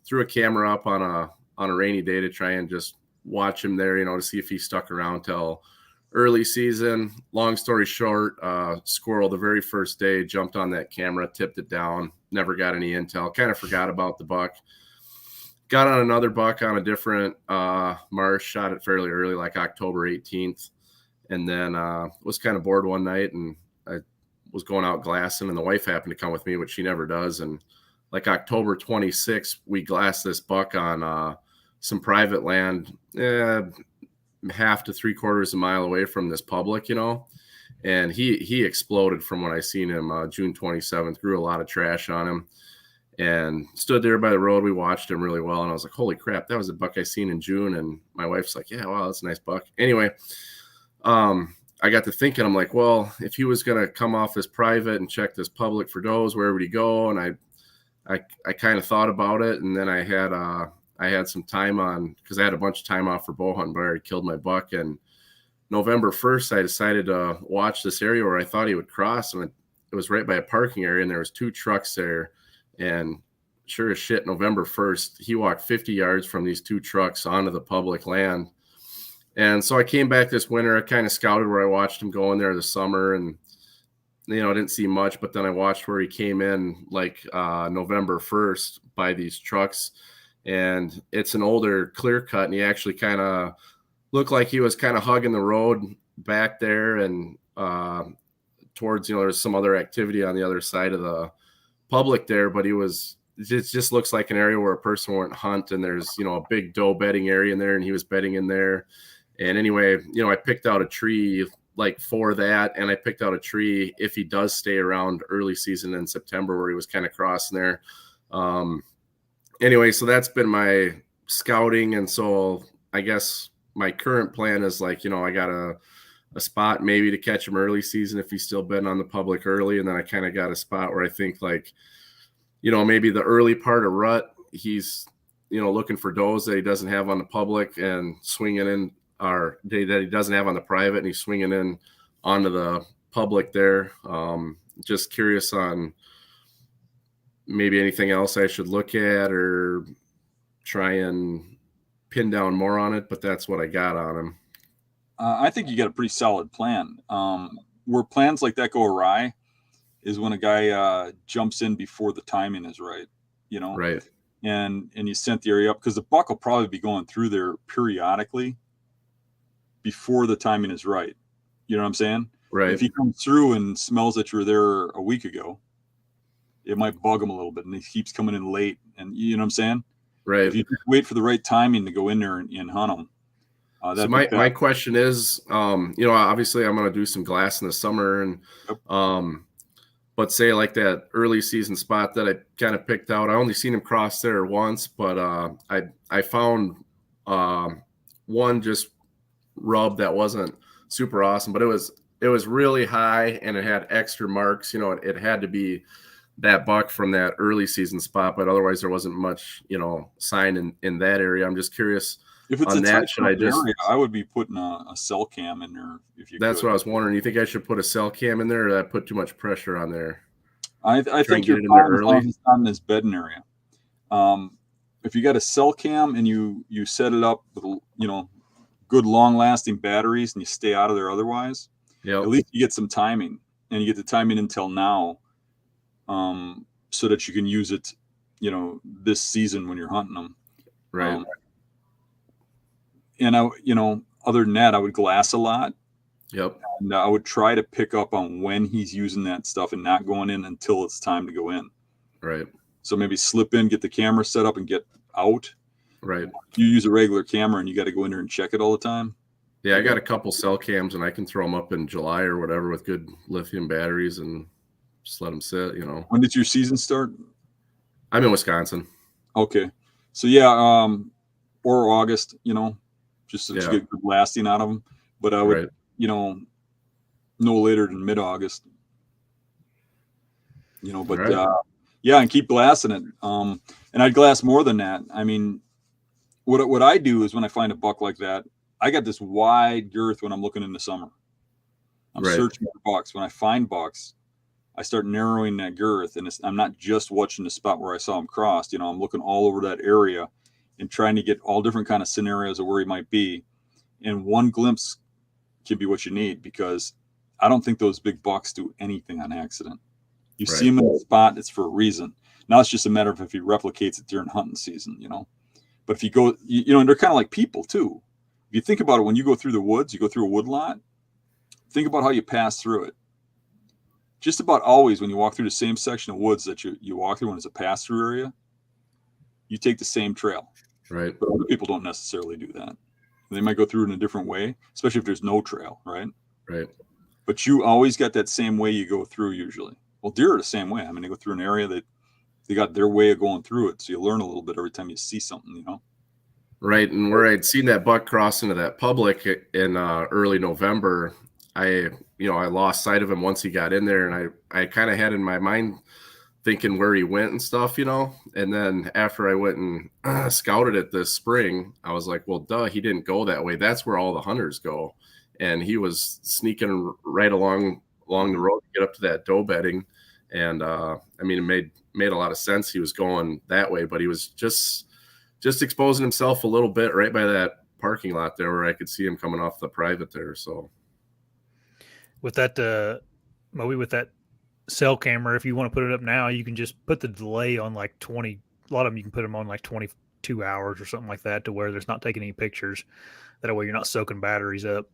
Threw a camera up on a rainy day to try and just watch him there, to see if he stuck around till early season. Long story short, squirrel the very first day jumped on that camera, tipped it down, never got any intel, kind of forgot about the buck. Got on another buck on a different marsh, shot it fairly early, like October 18th, and then was kind of bored one night, and I was going out glassing, and the wife happened to come with me, which she never does, and like October 26th, we glassed this buck on some private land, half to 3/4 a mile away from this public, and he exploded from when I seen him June 27th, grew a lot of trash on him, and stood there by the road. We watched him really well, and I was like, holy crap, that was a buck I seen in June. And my wife's like, yeah, wow, that's a nice buck. Anyway, I got to thinking, I'm like, well, if he was going to come off this private and check this public for does, where would he go? And I kind of thought about it, and then I had some time on, because I had a bunch of time off for bow hunting, but I already killed my buck. And November 1st, I decided to watch this area where I thought he would cross, and it was right by a parking area, and there was 2 trucks there. And sure as shit, November 1st, he walked 50 yards from these 2 trucks onto the public land. And so I came back this winter. I kind of scouted where I watched him go in there this summer, and I didn't see much. But then I watched where he came in like November 1st by these trucks, and it's an older clear cut, and he actually kind of looked like he was kind of hugging the road back there, and towards there's some other activity on the other side of the public there, but it just looks like an area where a person wouldn't hunt, and there's a big doe bedding area in there, and he was bedding in there. And anyway, I picked out a tree like for that, and I picked out a tree if he does stay around early season in September, where he was kind of crossing there. Anyway, so that's been my scouting, and so I guess my current plan is like, I got a spot maybe to catch him early season if he's still betting on the public early, and then I kind of got a spot where I think like, maybe the early part of rut, he's looking for does that he doesn't have on the public and swinging in, or that he doesn't have on the private, and he's swinging in onto the public there. Just curious on maybe anything else I should look at or try and pin down more on it, but that's what I got on him. I think you got a pretty solid plan. Where plans like that go awry is when a guy jumps in before the timing is right, Right. And you sent the area up, because the buck will probably be going through there periodically before the timing is right. You know what I'm saying? Right. If he comes through and smells that you were there a week ago, it might bug him a little bit, and he keeps coming in late. And you know what I'm saying? Right. If you wait for the right timing to go in there and hunt him. So my question is, obviously I'm going to do some glass in the summer, and but say like that early season spot that I kind of picked out, I only seen him cross there once, but I found one just rub that wasn't super awesome, but it was really high, and it had extra marks. It had to be that buck from that early season spot, but otherwise there wasn't much sign in that area. I'm just curious. If it's on a that, should I just? Area, I would be putting a cell cam in there if you. That's what I was wondering. You think I should put a cell cam in there, or that put too much pressure on there? I think you're fine as long as it's not in this bedding area. If you got a cell cam and you set it up with good long lasting batteries, and you stay out of there otherwise, at least you get some timing, and you get the timing until now, so that you can use it this season when you're hunting them. Right. And other than that, I would glass a lot. Yep. And I would try to pick up on when he's using that stuff and not going in until it's time to go in. Right. So maybe slip in, get the camera set up, and get out. Right. You use a regular camera and you got to go in there and check it all the time. Yeah, I got a couple cell cams and I can throw them up in July or whatever with good lithium batteries and just let them sit, When did your season start? I'm in Wisconsin. Okay. So yeah, or August, just to Yeah. get good blasting out of them. But I would, Right. No later than mid-August. But Right. yeah, and keep glassing it. And I'd glass more than that. I mean, what I do is when I find a buck like that, I got this wide girth when I'm looking in the summer. I'm Right. searching for bucks. When I find bucks, I start narrowing that girth, and I'm not just watching the spot where I saw him crossed. I'm looking all over that area and trying to get all different kind of scenarios of where he might be. And one glimpse can be what you need, because I don't think those big bucks do anything on accident. You Right. see him in the spot, it's for a reason. Now it's just a matter of if he replicates it during hunting season, But if you go, and they're kind of like people too. If you think about it, when you go through the woods, you go through a wood lot, think about how you pass through it. Just about always when you walk through the same section of woods that you walk through when it's a pass-through area, you take the same trail. Right. But other people don't necessarily do that. They might go through it in a different way, especially if there's no trail, right? Right. But you always got that same way you go through usually. Well, deer are the same way. I mean, they go through an area that they got their way of going through it. So you learn a little bit every time you see something, Right. And where I'd seen that buck cross into that public in early November, I lost sight of him once he got in there, and I kind of had in my mind thinking where he went and stuff, and then after I went and scouted it this spring, I was like, well, duh, he didn't go that way. That's where all the hunters go. And he was sneaking right along the road to get up to that doe bedding. And I mean, it made a lot of sense. He was going that way, but he was just exposing himself a little bit right by that parking lot there where I could see him coming off the private there. So with that, Moby, with that cell camera, if you want to put it up now, you can just put the delay on like 20. A lot of them you can put them on like 22 hours or something like that, to where there's not taking any pictures. That way you're not soaking batteries up.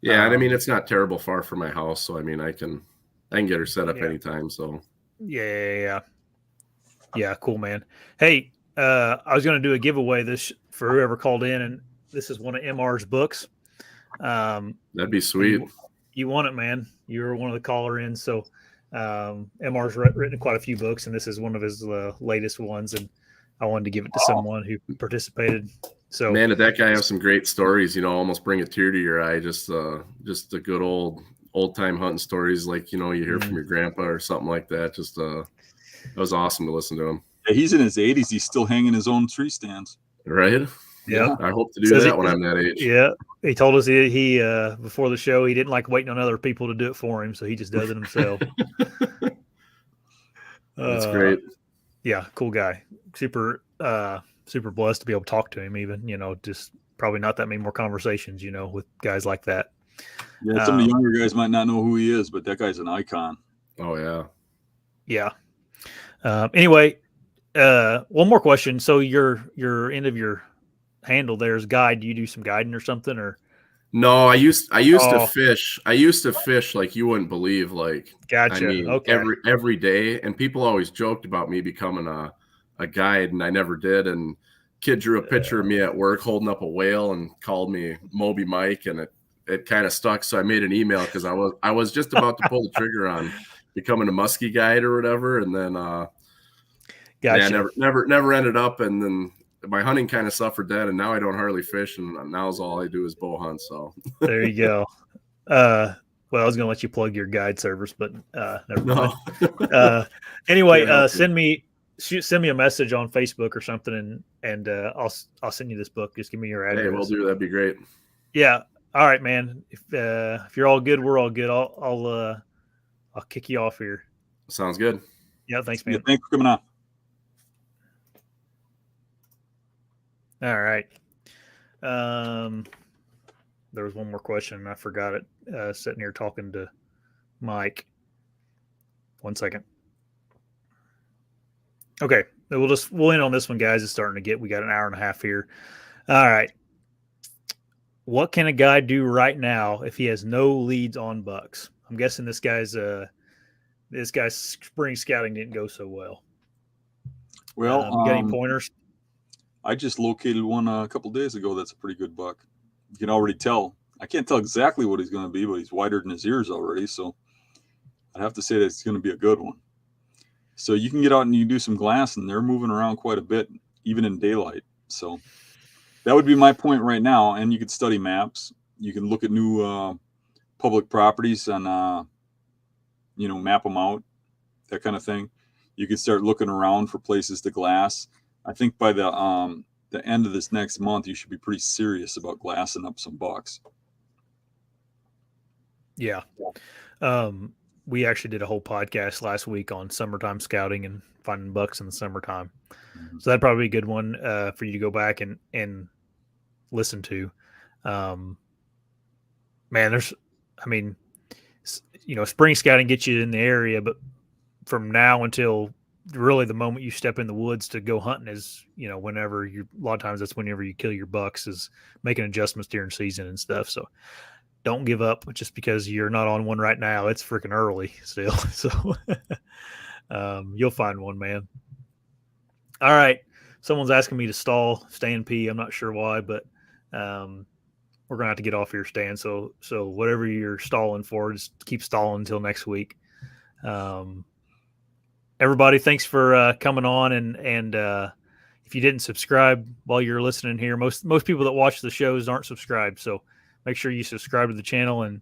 Yeah, and I mean, it's not terrible far from my house, so I mean, I can get her set up Yeah. anytime. So Yeah, cool, man. Hey, I was going to do a giveaway this for whoever called in, and this is one of MR's books. That'd be sweet. You won it, man. You were one of the caller in, so MR's written quite a few books, and this is one of his latest ones, and I wanted to give it to someone who participated. So, man, did that guy have some great stories? Almost bring a tear to your eye. Just the good old time hunting stories, like you hear from your grandpa or something like that. Just it was awesome to listen to him. Yeah, he's in his 80s. He's still hanging his own tree stands. Right? Yeah. I hope to do that when I'm that age. Yeah. He told us he before the show, he didn't like waiting on other people to do it for him, so he just does it himself. That's great. Yeah, cool guy. Super blessed to be able to talk to him, even, just probably not that many more conversations, with guys like that. Yeah, some of the younger guys might not know who he is, but that guy's an icon. Oh, yeah. Yeah. Anyway, one more question. So your end of your handle there is guide. Do you do some guiding or something, or? No, I used to fish. I used to fish like you wouldn't believe. Like, gotcha. I mean, okay. every day, and people always joked about me becoming a guide, and I never did. And kid drew a picture of me at work holding up a whale and called me Moby Mike, and it kind of stuck. So I made an email because I was just about to pull the trigger on becoming a muskie guide or whatever, and then Gotcha. yeah, never ended up, and then my hunting kind of suffered that, and now I don't hardly fish, and now all I do is bow hunt. So there you go. Well, I was going to let you plug your guide service, but never mind. Anyway, send me a message on Facebook or something, and I'll send you this book. Just give me your address. Hey, we'll do. That'd be great. Yeah. All right, man. If you're all good, we're all good. I'll kick you off here. Sounds good. Yeah. Thanks, man. Yeah, thanks for coming on. All right. There was one more question and I forgot it. Sitting here talking to Mike. 1 second. Okay. we'll end on this one, guys. It's starting to get. We got an hour and a half here. All right. What can a guy do right now if he has no leads on bucks? I'm guessing this guy's spring scouting didn't go so well. Well, got any pointers? I just located one a couple days ago. That's a pretty good buck. You can already tell. I can't tell exactly what he's going to be, but he's wider than his ears already. So I'd have to say that it's going to be a good one. So you can get out and you do some glass, and they're moving around quite a bit, even in daylight. So that would be my point right now. And you could study maps. You can look at new public properties and map them out, that kind of thing. You can start looking around for places to glass. I think by the end of this next month, you should be pretty serious about glassing up some bucks. Yeah. We actually did a whole podcast last week on summertime scouting and finding bucks in the summertime. Mm-hmm. So that'd probably be a good one for you to go back and listen to. Spring scouting gets you in the area, but from now until really the moment you step in the woods to go hunting is, whenever a lot of times that's whenever you kill your bucks, is making adjustments during season and stuff. So don't give up just because you're not on one right now. It's freaking early still. So you'll find one, man. All right. Someone's asking me to stay and pee. I'm not sure why, but we're going to have to get off here, Stan. So whatever you're stalling for, just keep stalling until next week. Everybody, thanks for coming on. And if you didn't subscribe while you're listening here, most people that watch the shows aren't subscribed. So make sure you subscribe to the channel, and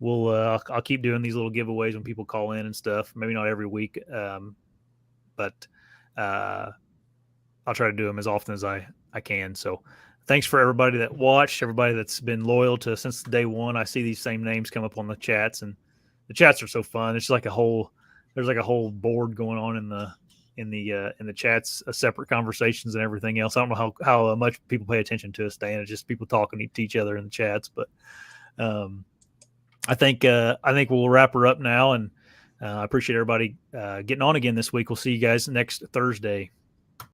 I'll keep doing these little giveaways when people call in and stuff. Maybe not every week, but I'll try to do them as often as I can. So thanks for everybody that watched, everybody that's been loyal to since day one. I see these same names come up on the chats, and the chats are so fun. It's like there's like a whole board going on in the chats, separate conversations and everything else. I don't know how much people pay attention to us, Dan. It's just people talking to each other in the chats. But I think we'll wrap her up now, and I appreciate everybody getting on again this week. We'll see you guys next Thursday.